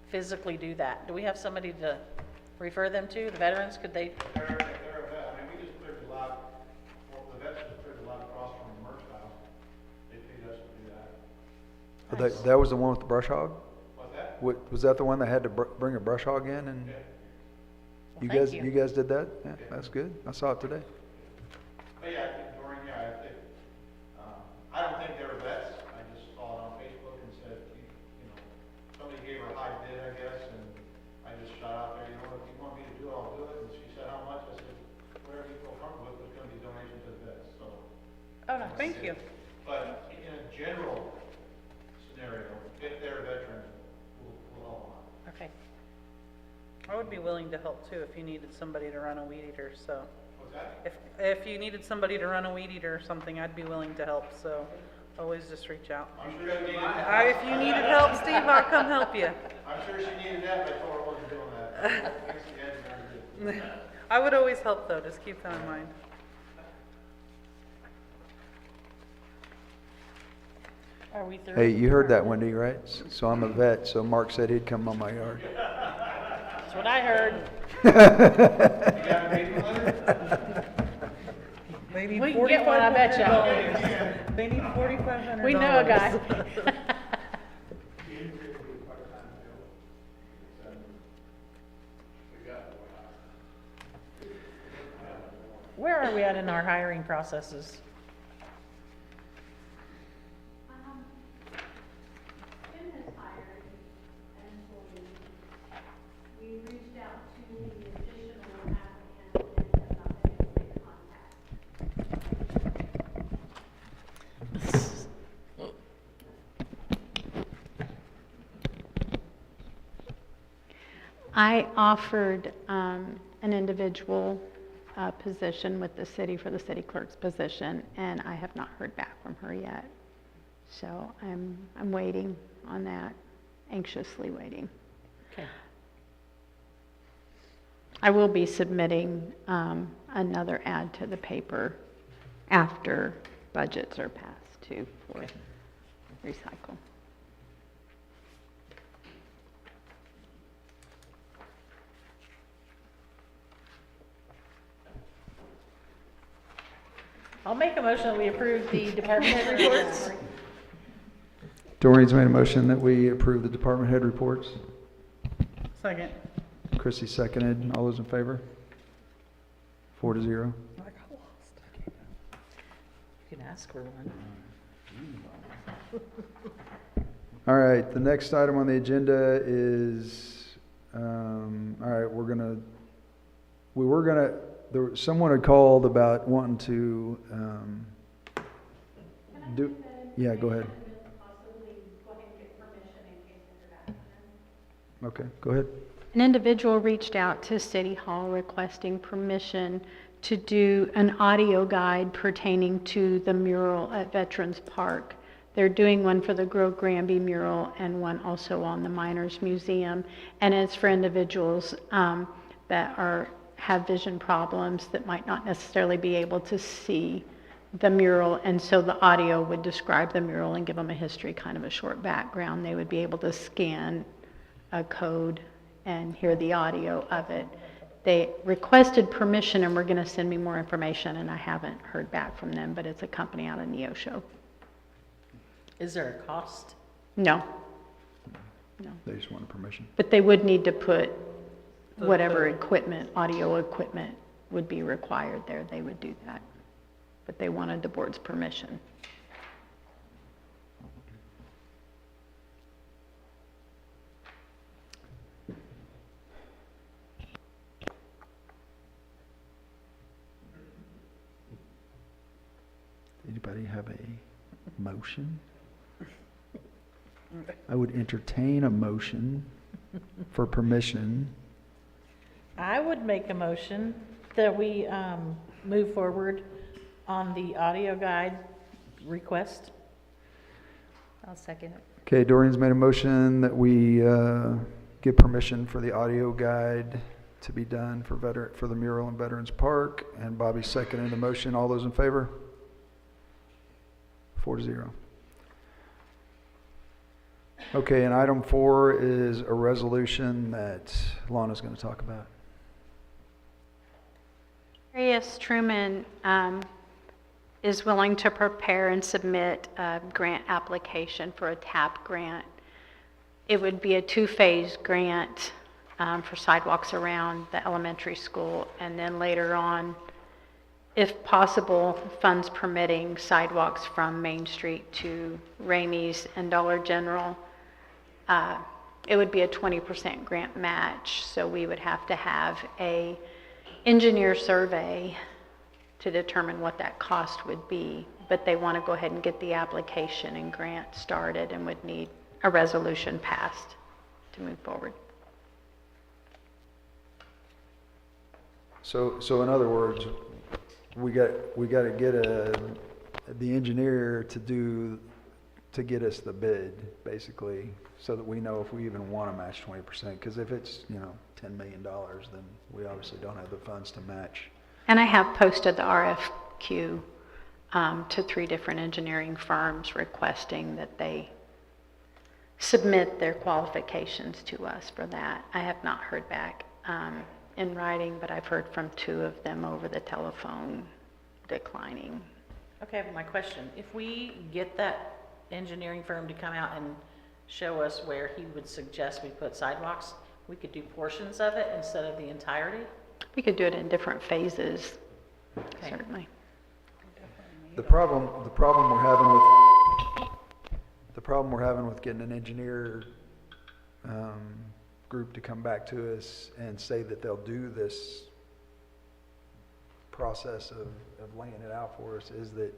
physically do that? Do we have somebody to refer them to? The veterans, could they? They're a vet. I mean, we just cleared a lot, well, the vets just cleared a lot across from the Merck house. They paid us to do that. That was the one with the brush hog? What's that? Was that the one that had to bring a brush hog in and? Yeah. Well, thank you. You guys did that? Yeah, that's good. I saw it today. But yeah, I think Doreen, yeah, I think, I don't think they were vets. I just saw it on Facebook and said, you know, somebody gave her a high bid, I guess, and I just shot out there, you know, if you want me to do it, I'll do it. And she said, how much? I said, whatever you feel comfortable with, it's gonna be donation to the vets, so. Oh, nice. Thank you. But in a general scenario, if they're veterans, we'll help them out. Okay. I would be willing to help too if you needed somebody to run a weed eater, so. What's that? If you needed somebody to run a weed eater or something, I'd be willing to help, so always just reach out. I'm sure you needed If you needed help, Steve, I'll come help you. I'm sure she needed that, but I told her I wasn't doing that. Thanks again, Mary. I would always help though, just keep that in mind. Are we through? Hey, you heard that, Wendy, right? So I'm a vet, so Mark said he'd come on my yard. That's what I heard. You got a meeting letter? They need We can get one, I bet ya. $4,500. They need $4,500. We know a guy. Where are we at in our hiring processes? Tim has hired an employee. We reached out to the additional applicant and have not been able to make contact. I offered an individual position with the city for the city clerk's position, and I have not heard back from her yet. So I'm waiting on that, anxiously waiting. Okay. I will be submitting another ad to the paper after budgets are passed too for recycle. I'll make a motion that we approve the department head reports. Doreen's made a motion that we approve the department head reports. Second. Chrissy seconded. All those in favor? 4-0. I got lost. You can ask for one. All right, the next item on the agenda is, all right, someone had called about wanting to, yeah, go ahead. Possibly go ahead and get permission in case they're back then. Okay, go ahead. An individual reached out to City Hall requesting permission to do an audio guide pertaining to the mural at Veterans Park. They're doing one for the Grow Granby mural and one also on the Miners Museum. And it's for individuals that have vision problems that might not necessarily be able to see the mural. And so the audio would describe the mural and give them a history, kind of a short background. They would be able to scan a code and hear the audio of it. They requested permission and were going to send me more information, and I haven't heard back from them, but it's a company out of Neosho. Is there a cost? No. They just wanted permission. But they would need to put whatever equipment, audio equipment would be required there, they would do that. But they wanted the board's permission. Anybody have a motion? I would entertain a motion for permission. I would make a motion that we move forward on the audio guide request. I'll second it. Okay, Doreen's made a motion that we give permission for the audio guide to be done for the mural in Veterans Park, and Bobby seconded the motion. All those in favor? 4-0. Okay, and item 4 is a resolution that Lana's going to talk about. Arias Truman is willing to prepare and submit a grant application for a TAP grant. It would be a 2-phase grant for sidewalks around the elementary school, and then later on, if possible, funds permitting, sidewalks from Main Street to Ramey's and Dollar General. It would be a 20% grant match, so we would have to have a engineer survey to determine what that cost would be. But they want to go ahead and get the application and grant started and would need a resolution passed to move forward. So in other words, we got to get the engineer to get us the bid, basically, so that we know if we even want to match 20%. Because if it's, $10 million, then we obviously don't have the funds to match. And I have posted the RFQ to 3 different engineering firms requesting that they submit their qualifications to us for that. I have not heard back in writing, but I've heard from 2 of them over the telephone declining. Okay, but my question, if we get that engineering firm to come out and show us where he would suggest we put sidewalks, we could do portions of it instead of the entirety? We could do it in different phases, Okay. certainly. The problem we're having with getting an engineer group to come back to us and say that they'll do this process of laying it out for us is that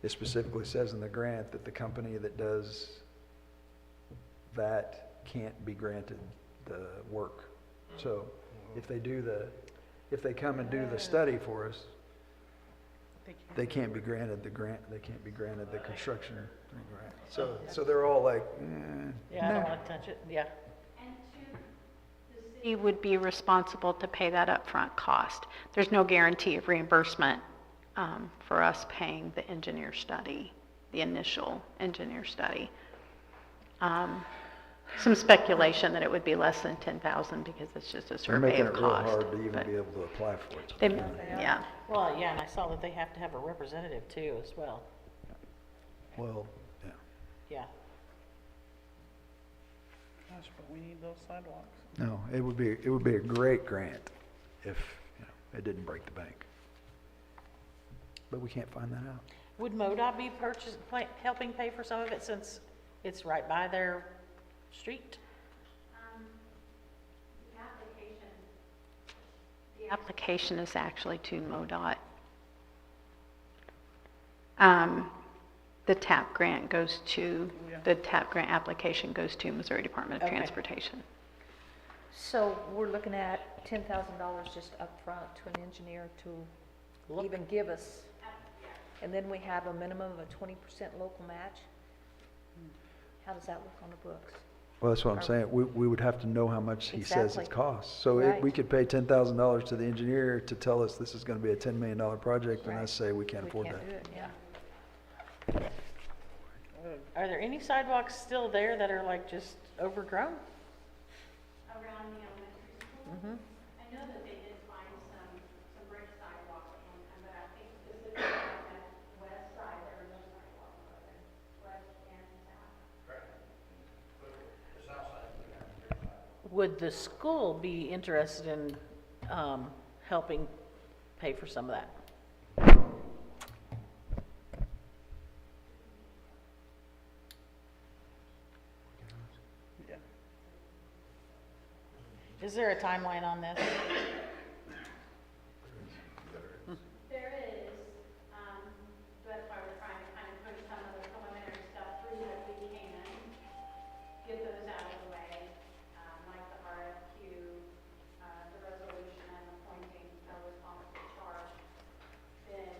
it specifically says in the grant that the company that does that can't be granted the work. So if they come and do the study for us, they can't be granted the grant, they can't be granted the construction grant. So they're all like, Yeah, I don't want to touch it, yeah. He would be responsible to pay that upfront cost. There's no guarantee of reimbursement for us paying the engineer study, the initial engineer study. Some speculation that it would be less than 10,000 because it's just a they're survey making of it real cost. hard to even but be able to apply for it. they- yeah. Well, yeah, and I saw that they have to have a representative too as well. Well, yeah. Yeah. Gosh, but we need those sidewalks. No, it would be a great grant if, it didn't break the bank. But we can't find that out. Would MoDOT be helping pay for some of it since it's right by their street? The application is actually to MoDOT. The TAP grant application goes to Missouri Department of Okay. Transportation. So we're looking at $10,000 just upfront to an engineer to even give us, and then we have a minimum of a 20% local match? How does that look on the books? Well, that's what I'm saying. We would have to know how much he says it Exactly. costs. So Right. we could pay $10,000 to the engineer to tell us this is gonna be a $10 million project, and Right. us say we can't We afford can't that. do it, yeah. Are there any sidewalks still there that are like just overgrown? Around the elementary school. Mm-hmm. I know that they did find some brick sidewalks at one time, but I think specifically on that west side, there were no sidewalks open, west and south. Would the school be interested in helping pay for some of that? Yeah. Is there a timeline on this? There is, that's why we're trying to kind of push some of the preliminary stuff through that we can, get those out of the way, like the RFQ, the resolution and appointing a responsible charge. Then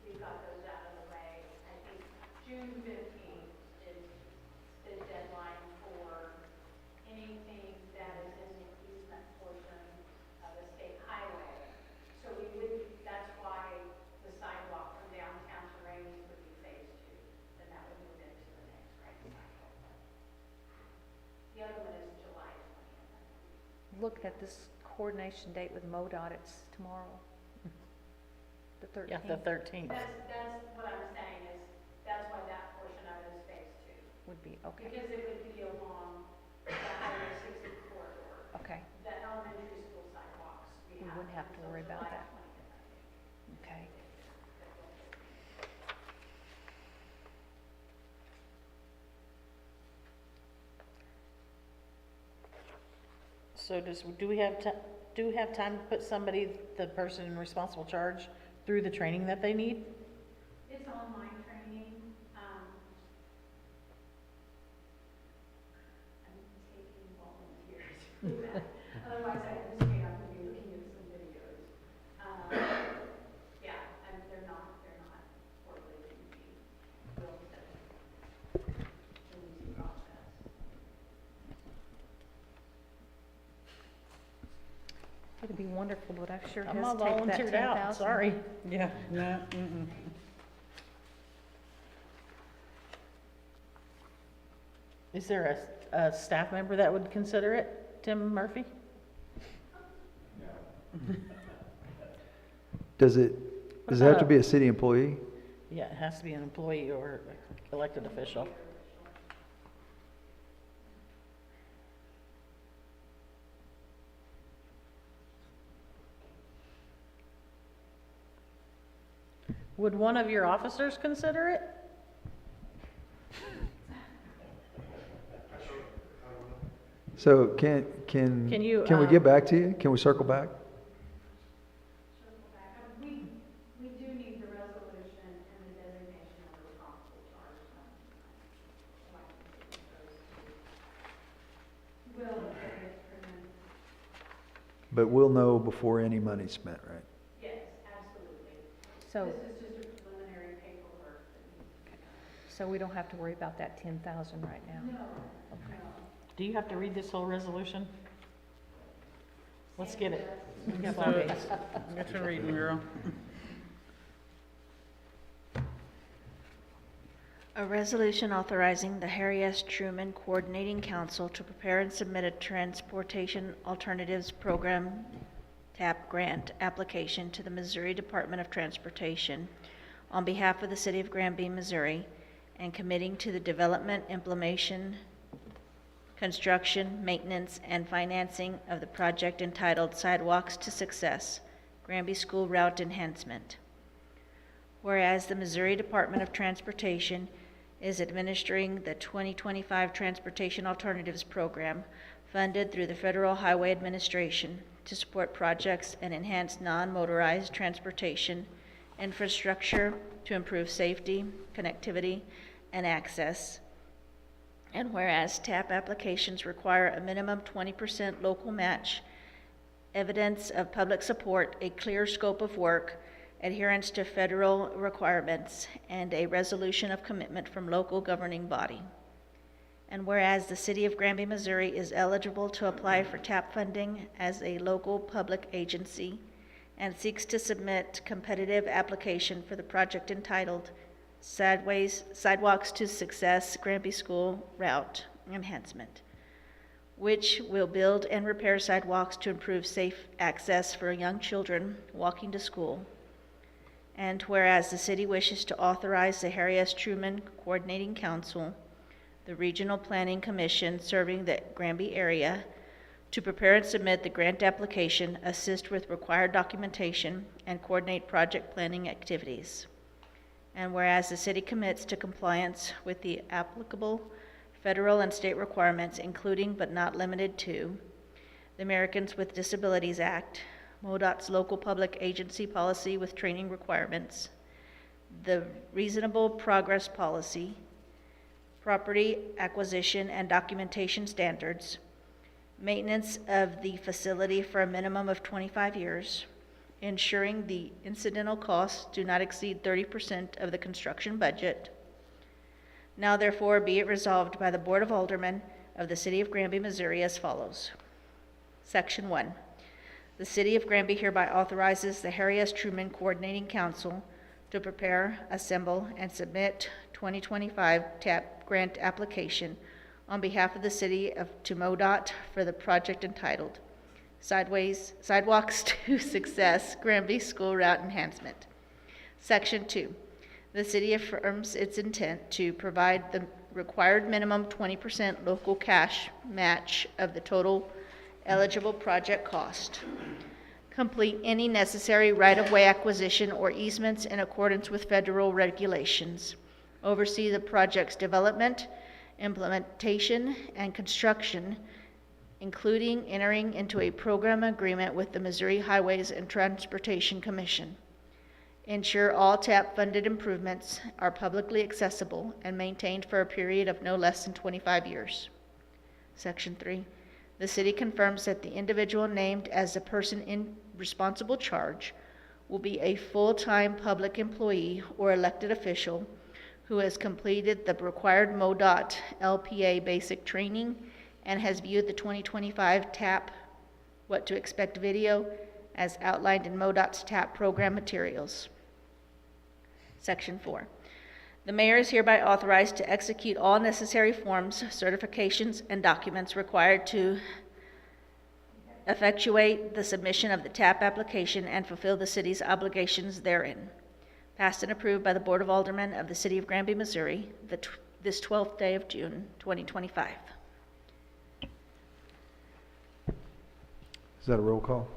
we've got those out of the way. I think June 15th is the deadline for anything that is in the easement portion of the state highway. So we would, that's why the sidewalk from downtown to Rainey's would be phase 2, and that would move into the next grant cycle. The other one is July 20th. Looking at this coordination date with MoDOT, it's tomorrow, the 13th. Yeah, the 13th. That's what I'm saying is, that's why that portion of it is phase 2. Would be, okay, Because it would be along the Highway 60 corridor. okay, The elementary school sidewalks, we wouldn't have to until worry about July that, 20th, I think. okay. So do we have time to put somebody, the person in responsible charge, through the training that they need? It's online training. I'm taking volunteers for that. Otherwise, I just may have to be looking at some videos. Yeah, and they're not horribly be wonderful, but I sure I'm all hesitate that 10,000. volunteered out, sorry. Yeah, no, mm-mm. Is there a staff member that would consider it? Tim Murphy? Does it have to be a city employee? Yeah, it has to be an employee or elected official. Would one of your officers consider it? So Can you, can we get back to you? Can we circle back? Circle back. We do need the resolution and the designation of the responsible charge. Will, But we'll know before any money's spent, right? yes, absolutely. So, This is just a preliminary paperwork. so we don't have to worry about that 10,000 right now? No, Okay. no. Do you have to read this whole resolution? Let's get it. Let's do it. Get your reading, girl. A resolution authorizing the Harry S. Truman Coordinating Council to prepare and submit a Transportation Alternatives Program TAP grant application to the Missouri Department of Transportation on behalf of the City of Granby, Missouri, and committing to the development, implementation, construction, maintenance, and financing of the project entitled Sidewalks to Success, Granby School Route Enhancement. Whereas the Missouri Department of Transportation is administering the 2025 Transportation Alternatives Program funded through the Federal Highway Administration to support projects and enhance non-motorized transportation infrastructure to improve safety, connectivity, and access. And whereas TAP applications require a minimum 20% local match, evidence of public support, a clear scope of work, adherence to federal requirements, and a resolution of commitment from local governing body. And whereas the City of Granby, Missouri is eligible to apply for TAP funding as a local public agency and seeks to submit competitive application for the project entitled Sidewalks to Success Granby School Route Enhancement, which will build and repair sidewalks to improve safe access for young children walking to school. And whereas the city wishes to authorize the Harry S. Truman Coordinating Council, the Regional Planning Commission serving the Granby area, to prepare and submit the grant application, assist with required documentation, and coordinate project planning activities. And whereas the city commits to compliance with the applicable federal and state requirements, including but not limited to the Americans with Disabilities Act, MoDOT's local public agency policy with training requirements, the reasonable progress policy, property acquisition and documentation standards, maintenance of the facility for a minimum of 25 years, ensuring the incidental costs do not exceed 30% of the construction budget. Now therefore be it resolved by the Board of Aldermen of the City of Granby, Missouri as follows. Section 1. The City of Granby hereby authorizes the Harry S. Truman Coordinating Council to prepare, assemble, and submit 2025 TAP grant application on behalf of the city to MoDOT for the project entitled Sidewalks to Success Granby School Route Enhancement. Section 2. The city affirms its intent to provide the required minimum 20% local cash match of the total eligible project cost. Complete any necessary right-of-way acquisition or easements in accordance with federal regulations. Oversee the project's development, implementation, and construction, including entering into a program agreement with the Missouri Highways and Transportation Commission. Ensure all TAP-funded improvements are publicly accessible and maintained for a period of no less than 25 years. Section 3. The city confirms that the individual named as the person in responsible charge will be a full-time public employee or elected official who has completed the required MoDOT LPA basic training and has viewed the 2025 TAP What to Expect video as outlined in MoDOT's TAP program materials. Section 4. The mayor is hereby authorized to execute all necessary forms, certifications, and documents required to effectuate the submission of the TAP application and fulfill the city's obligations therein. Passed and approved by the Board of Aldermen of the City of Granby, Missouri, this 12th day of June, 2025. Is that a roll call?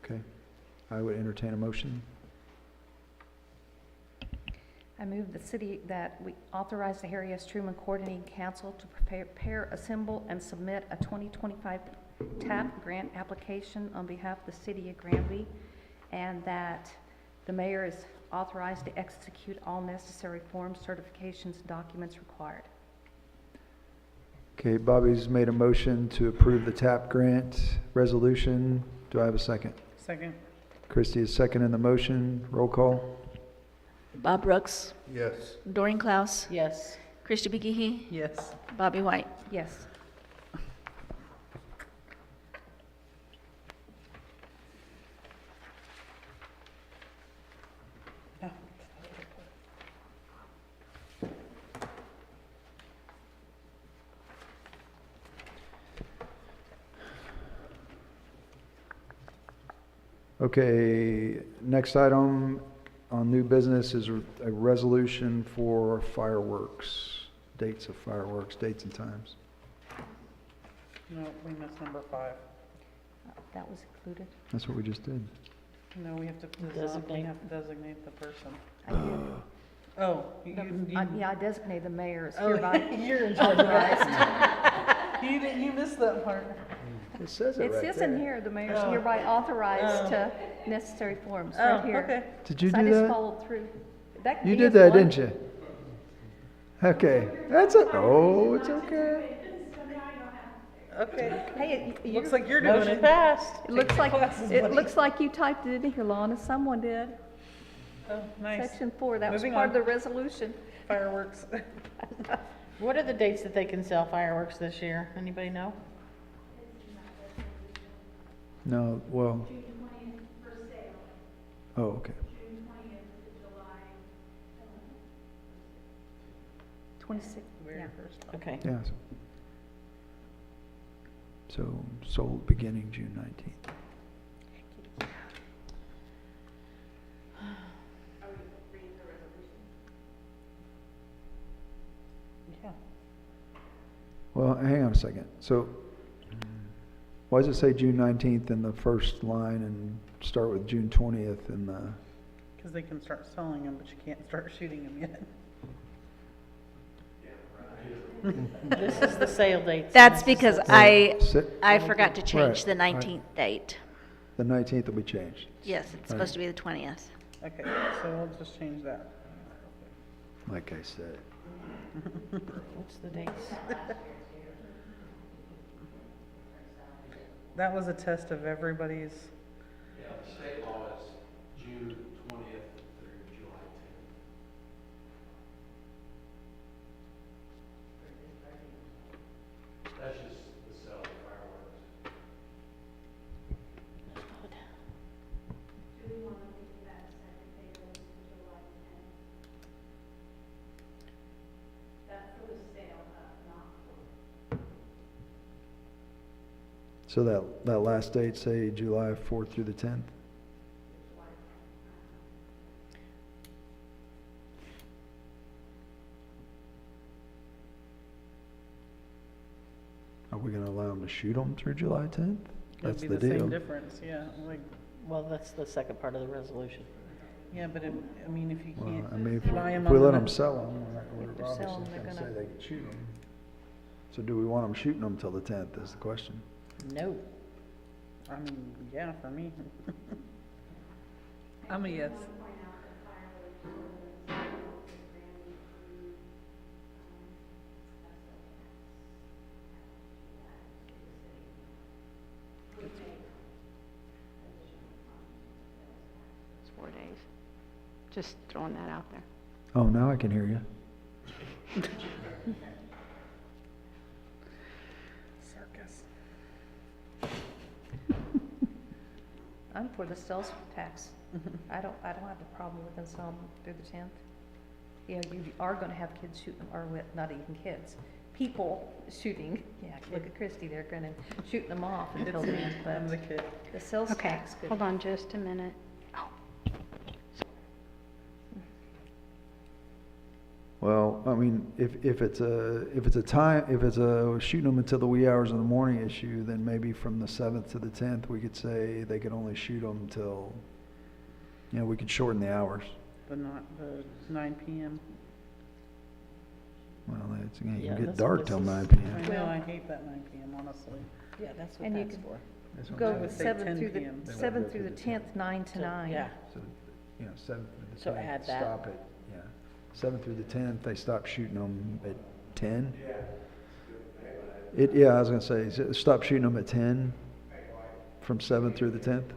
Okay. I would entertain a motion. I move that we authorize the Harry S. Truman Coordinating Council to prepare, assemble, and submit a 2025 TAP grant application on behalf of the City of Granby, and that the mayor is authorized to execute all necessary forms, certifications, and documents required. Okay, Bobby's made a motion to approve the TAP grant resolution. Do I have a second? Second. Christie is second in the motion. Roll call. Bob Brooks, Yes. Doreen Klaus, Yes. Christie McGehee, Yes. Bobby White. Yes. Okay, next item on new business is a resolution for fireworks, dates of fireworks, dates and times. No, we missed number 5. That was included. That's what we just did. No, we have to we Designate. have to designate the person. I did. Oh, Yeah, I designated the mayor as Oh, hereby you're in charge of authorized. that. You missed that part. It says it It right says there. in here, the mayor is Oh. hereby authorized Oh. to necessary forms, Oh, right here. okay. Did you So I do just that? followed through. That You is did that, one. didn't you? Okay, that's it. Oh, it's okay. Okay. Hey, Looks like you're doing Motion it. passed. it looks like, classes, it buddy. looks like you typed it in here, Lana. Someone did. Oh, nice. Section 4, that was Moving part on. of the resolution. Fireworks. What are the dates that they can sell fireworks this year? Anybody know? No, well, June 20th for sale, oh, okay. June 20th to July 26, Very yeah. first. Okay. Yeah. So sold beginning June 19th. Yeah. Well, hang on a second. So why does it say June 19th in the first line and start with June 20th in the, Because they can start selling them, but you can't start shooting them yet. This is the sale dates. That's because I Sit- forgot to change Right, the right. 19th date. the 19th will be changed? Yes, it's supposed to be the 20th. Okay, so we'll just change that. Like I said. What's the dates? That was a test of everybody's. Yeah, the state law is June 20th through July 10th. That's just the sale of fireworks. Do we want to leave that second day goes to July 10th? That's for the sale, not for. So that last date, say July 4th through the 10th? Are we gonna allow them to shoot them through July 10th? That's It'd the be the deal. same difference, yeah, like, Well, that's the second part of the resolution. yeah, but if, I mean, if you Well, can't I mean, buy them if we on let the. them sell them, we're If they're selling, obviously they're gonna say gonna- they can shoot them. So do we want them shooting them till the 10th is the question? No. I mean, yeah, for me. I'm a yes. Point out that fireworks ordinance is granted through, It's 4 days. Just throwing that out there. Oh, now I can hear you. I'm for the sales tax. I don't have a problem with them selling through the 10th. You know, you are gonna have kids shooting, or not even kids, people shooting, yeah, look at Christy there grinning, shooting them off until then, I'm the but kid. the sales Okay, tax could. hold on just a minute. Well, I mean, if it's a shooting them until the wee hours of the morning issue, then maybe from the 7th to the 10th, we could say they could only shoot them till, you know, we could shorten the hours. The 9 PM. Well, it can Yeah, get that's dark what till this 9 is. p.m. I know, I hate that 9 PM, honestly. Yeah, that's what And you that's can for. That's what I'm Go saying. would say 7th 10 through the, p.m. They 7th won't through go the through the 10th, 9 to So, 9. yeah. So, you know, 7th through the 10th. So add that. Stop it, yeah. 7th through the 10th, they stop shooting them at 10? Yeah, I was gonna say, stop shooting them at 10 from 7th through the 10th?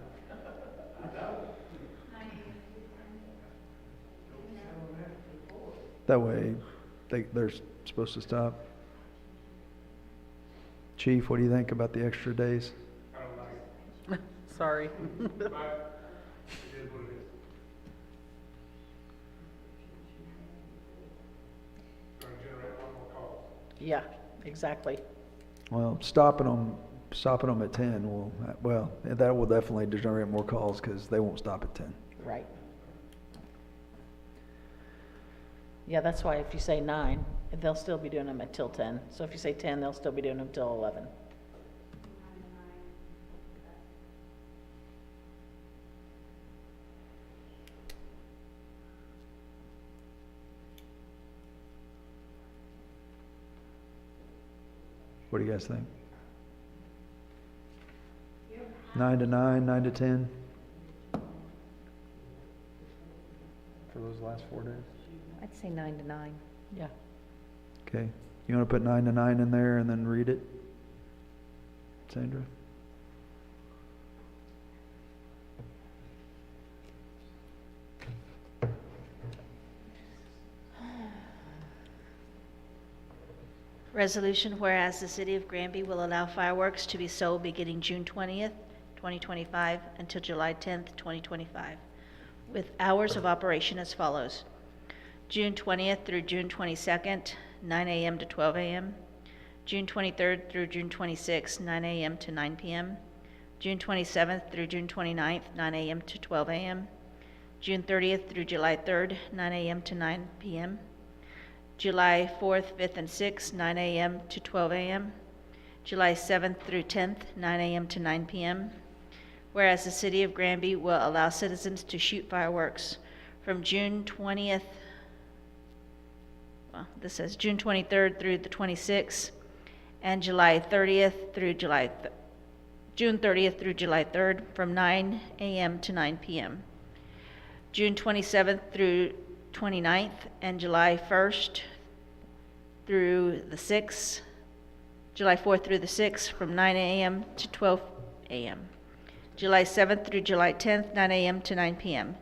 That way, they're supposed to stop. Chief, what do you think about the extra days? I don't like it, Sorry. but it is what it is. Gonna generate a lot more calls. Yeah, exactly. Well, stopping them at 10 well, that will definitely generate more calls because they won't stop at 10. Right. Yeah, that's why if you say 9, they'll still be doing them until 10. So if you say 10, they'll still be doing them till 11. What do you guys think? 9 to 9, 9 to 10? For those last 4 days? I'd say 9 to 9. Yeah. Okay. You want to put 9 to 9 in there and then read it? Sandra? Resolution, whereas the city of Granby will allow fireworks to be sold beginning June 20th, 2025 until July 10th, 2025, with hours of operation as follows. June 20th through June 22nd, 9 a.m. to 12 a.m. June 23rd through June 26th, 9 a.m. to 9 p.m. June 27th through June 29th, 9 a.m. to 12 a.m. June 30th through July 3rd, 9 a.m. to 9 p.m. July 4th, 5th, and 6th, 9 a.m. to 12 a.m. July 7th through 10th, 9 a.m. to 9 p.m. Whereas the city of Granby will allow citizens to shoot fireworks from June 20th, well, this says June 23rd through the 26th, and July 30th through June 30th through July 3rd from 9 a.m. to 9 p.m. June 27th through 29th, and July 1st through the 6th, July 4th through the 6th from 9 a.m. to 12 a.m. July 7th through July 10th, 9 a.m. to 9 p.m.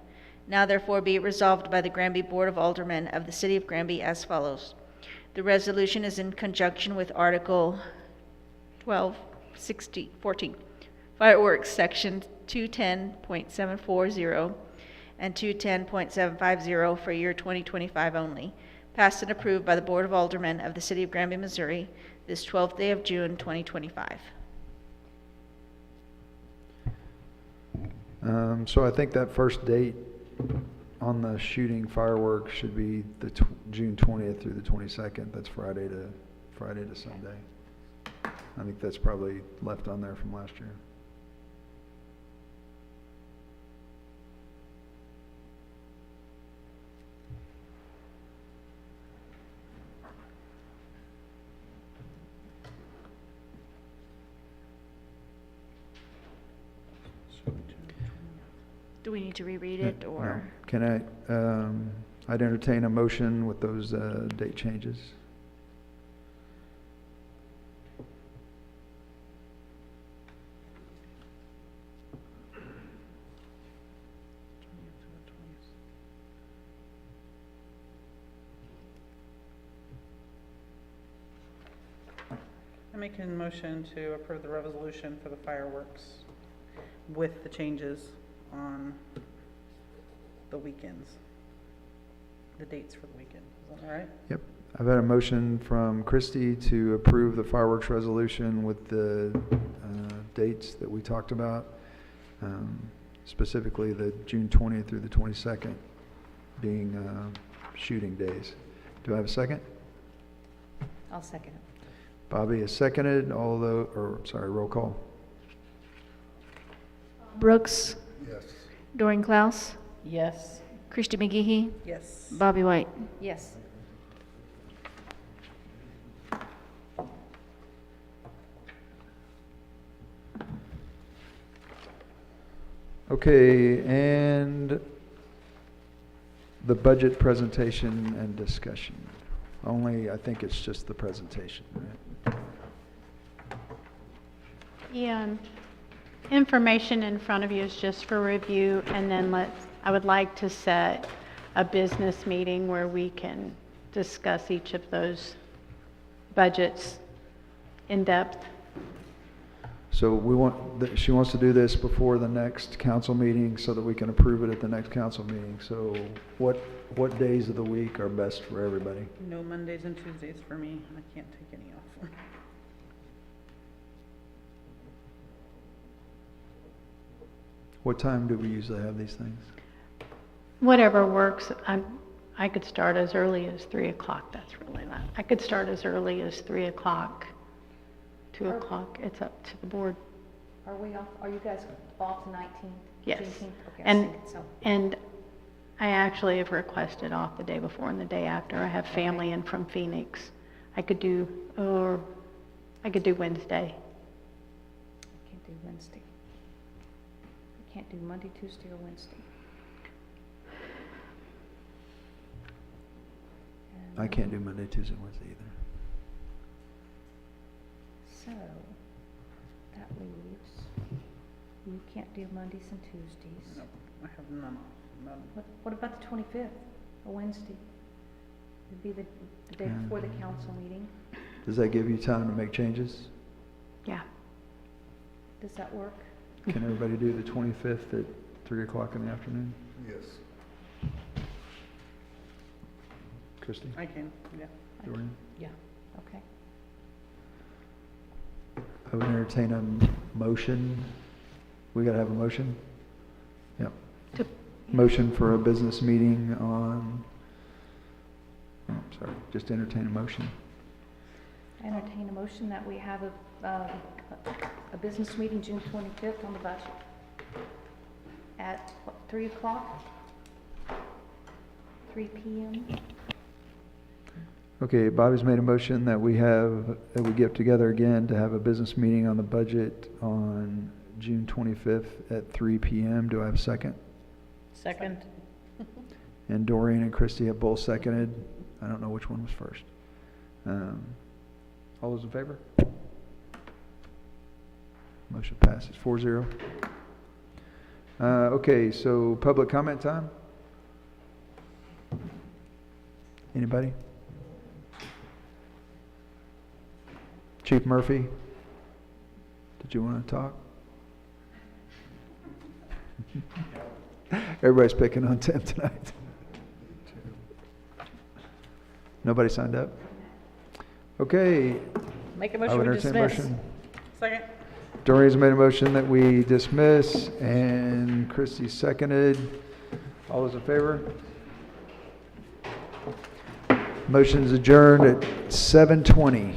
Now therefore be it resolved by the Granby Board of Aldermen of the City of Granby as follows. The resolution is in conjunction with Article 14, Fireworks, Section 210.740 and 210.750 for year 2025 only, passed and approved by the Board of Aldermen of the City of Granby, Missouri, this 12th day of June, 2025. So I think that first date on the shooting fireworks should be the June 20th through the 22nd. That's Friday to Sunday. I think that's probably left on there from last year. Do we need to reread it, or? No. Can I'd entertain a motion with those date changes. I make a motion to approve the resolution for the fireworks with the changes on the weekends, the dates for the weekend. Is that all right? Yep. I've had a motion from Christie to approve the fireworks resolution with the dates that we talked about, specifically the June 20th through the 22nd being shooting days. Do I have a second? I'll second it. Bobby has seconded, roll call. Brooks, Yes. Doreen Klaus, Yes. Christie McGehee, Yes. Bobby White. Yes. Okay, and the budget presentation and discussion. Only, I think it's just the presentation, right? Yeah, information in front of you is just for review, and then I would like to set a business meeting where we can discuss each of those budgets in depth. So she wants to do this before the next council meeting so that we can approve it at the next council meeting. So what days of the week are best for everybody? No Mondays and Tuesdays for me. I can't take any off. What time do we usually have these things? Whatever works. I could start as early as 3 o'clock. That's really not. I could start as early as 3 o'clock, 2 o'clock. It's up to the board. Are we off, are you guys off the 19th? Yes. 18th? Okay, I was thinking so. And I actually have requested off the day before and the day after. I have family in from Phoenix. I could do Wednesday. I can't do Wednesday. I can't do Monday, Tuesday, or Wednesday. I can't do Monday, Tuesday, Wednesday either. So, that leaves, you can't do Mondays and Tuesdays. No, I have none. What about the 25th, a Wednesday? It'd be the day before the council meeting. Does that give you time to make changes? Yeah. Does that work? Can everybody do the 25th at 3 o'clock in the afternoon? Yes. Christie? I can, yeah. Doreen? Yeah, okay. I would entertain a motion. We gotta have a motion? Yep. Motion for a business meeting on, just entertain a motion. I entertain a motion that we have a business meeting June 25th on the budget at 3 o'clock? 3 p.m.? Okay, Bobby's made a motion that we get together again to have a business meeting on the budget on June 25th at 3 p.m. Do I have a second? Second. And Doreen and Christie have both seconded. I don't know which one was first. All those in favor? Motion passes 4-0. Okay, so public comment time? Anybody? Chief Murphy, did you want to talk? Everybody's picking on Tim tonight. Nobody signed up? Okay. Make a I motion would to entertain a dismiss. motion. Second. Doreen's made a motion that we dismiss, and Christie seconded. All those in favor? Motion's adjourned at 7:20.